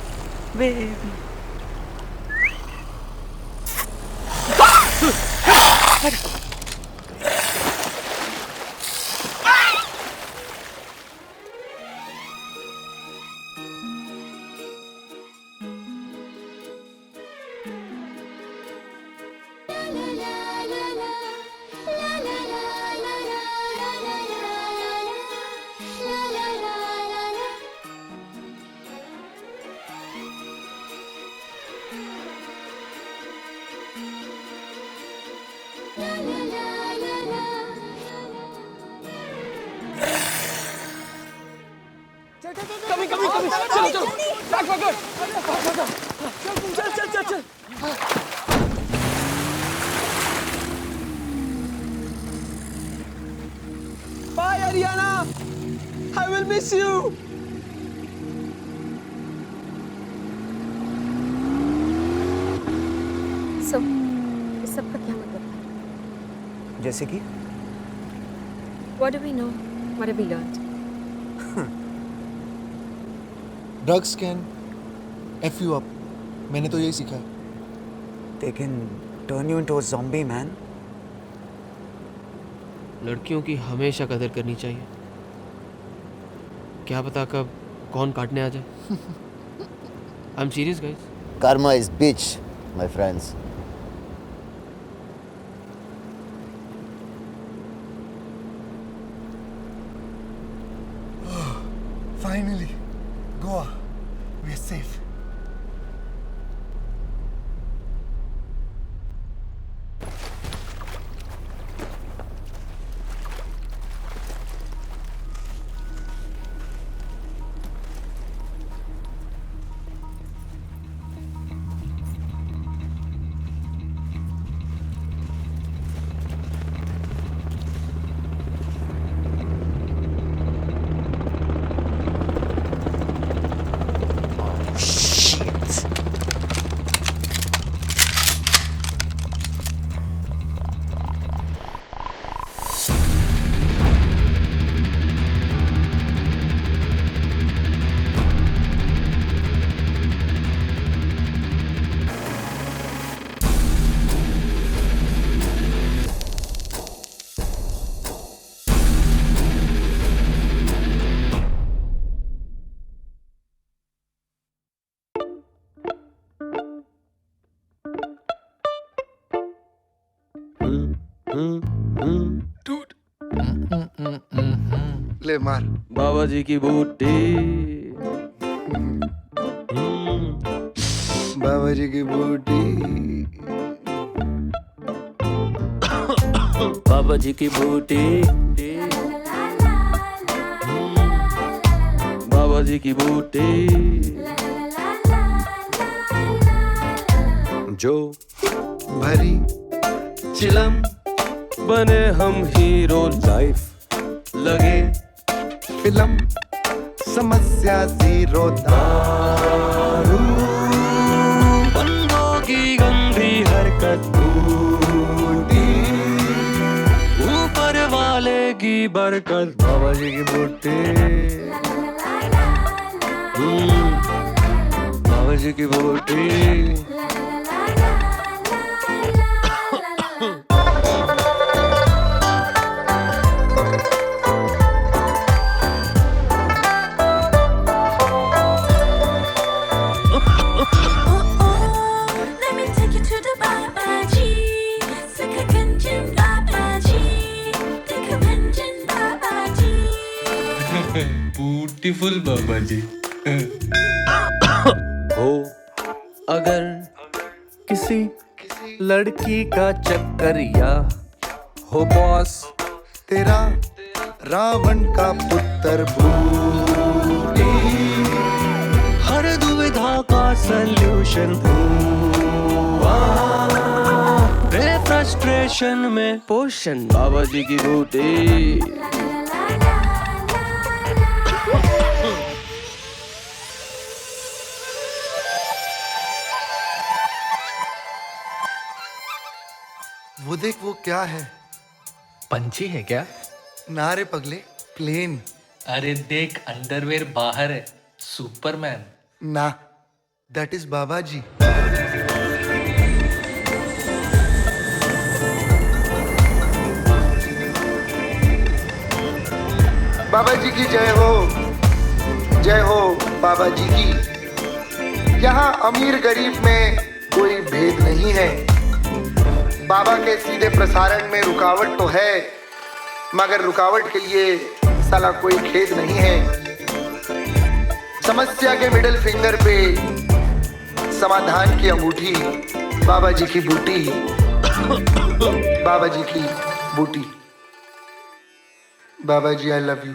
चल. Bye, Ariana. I will miss you. So, इस सब का क्या मतलब है? जैसे कि What do we know? What have we learned? Drugs can F you up. मैंने तो यही सीखा है. They can turn you into a zombie, man. लड़कियों की हमेशा कदर करनी चाहिए. क्या पता कब कौन काटने आ जाए. I'm serious, guys. Karma is bitch, my friends. Finally, Goa. We are safe. ले मार. बाबा जी की बूटी. बाबा जी की बूटी. बाबा जी की बूटी. बाबा जी की बूटी. जो भरी चिलम बने हम हीरो, लाइफ लगे फिल्म, समस्या जीरो, दारू बंदों की गंदी हरकत, बूटी ऊपर वाले की बरकत, बाबा जी की बूटी, बाबा जी की बूटी। ब्यूटीफुल बाबा जी। हो अगर किसी लड़की का चक्कर या हो बॉस तेरा रावण का पुत्र, बूटी हर दुविधा का सल्यूशन, फ्रस्ट्रेशन में पोषण, बाबा जी की बूटी। वो देख, वो क्या है? पंछी है क्या? ना रे पगले, प्लेन। अरे देख, अंडरवेयर बाहर है, सुपरमैन। ना, दैट इज बाबा जी। बाबा जी की जय हो, जय हो बाबा जी की। यहाँ अमीर गरीब में कोई भेद नहीं है। बाबा के सीधे प्रसारण में रुकावट तो है, मगर रुकावट के लिए साला कोई खेद नहीं है। समस्या के मिडिल फिंगर पे समाधान की अंगूठी, बाबा जी की बूटी, बाबा जी की बूटी। बाबा जी, आई लव यू।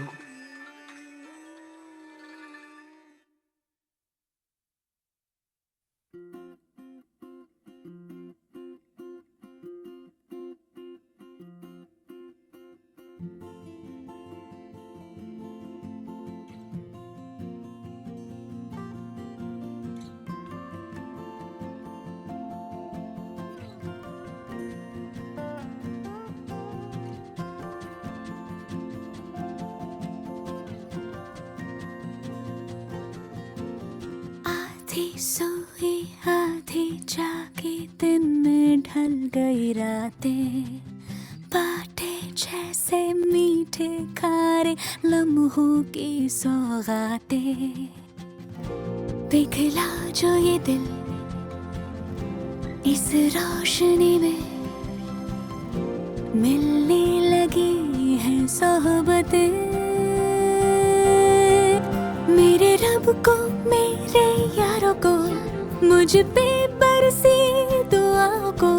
आधी सोई आधी जागी, दिन में ढल गई रातें, बाटे जैसे मीठे खारे लम्हों की सौगातें। पिघला जो ये दिल इस रोशनी में, मिलने लगी हैं सोहबतें। मेरे रब को, मेरे यारों को, मुझ पे बरसी दुआओं को,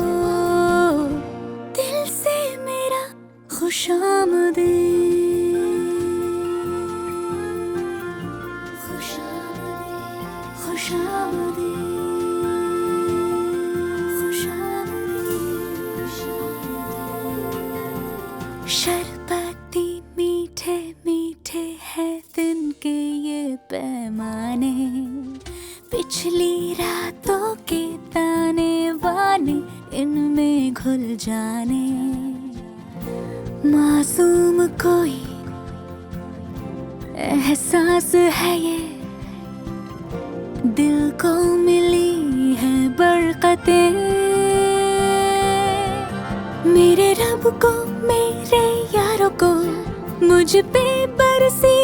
दिल से मेरा खुशामदीद, खुशामदीद, खुशामदीद, खुशामदीद। शरबती मीठे मीठे है दिन के ये पैमाने, पिछली रातों के ताने बाने इनमें घुल जाने। मासूम कोई एहसास है ये, दिल को मिली है बरकतें। मेरे रब को, मेरे यारों को, मुझ पे बरसी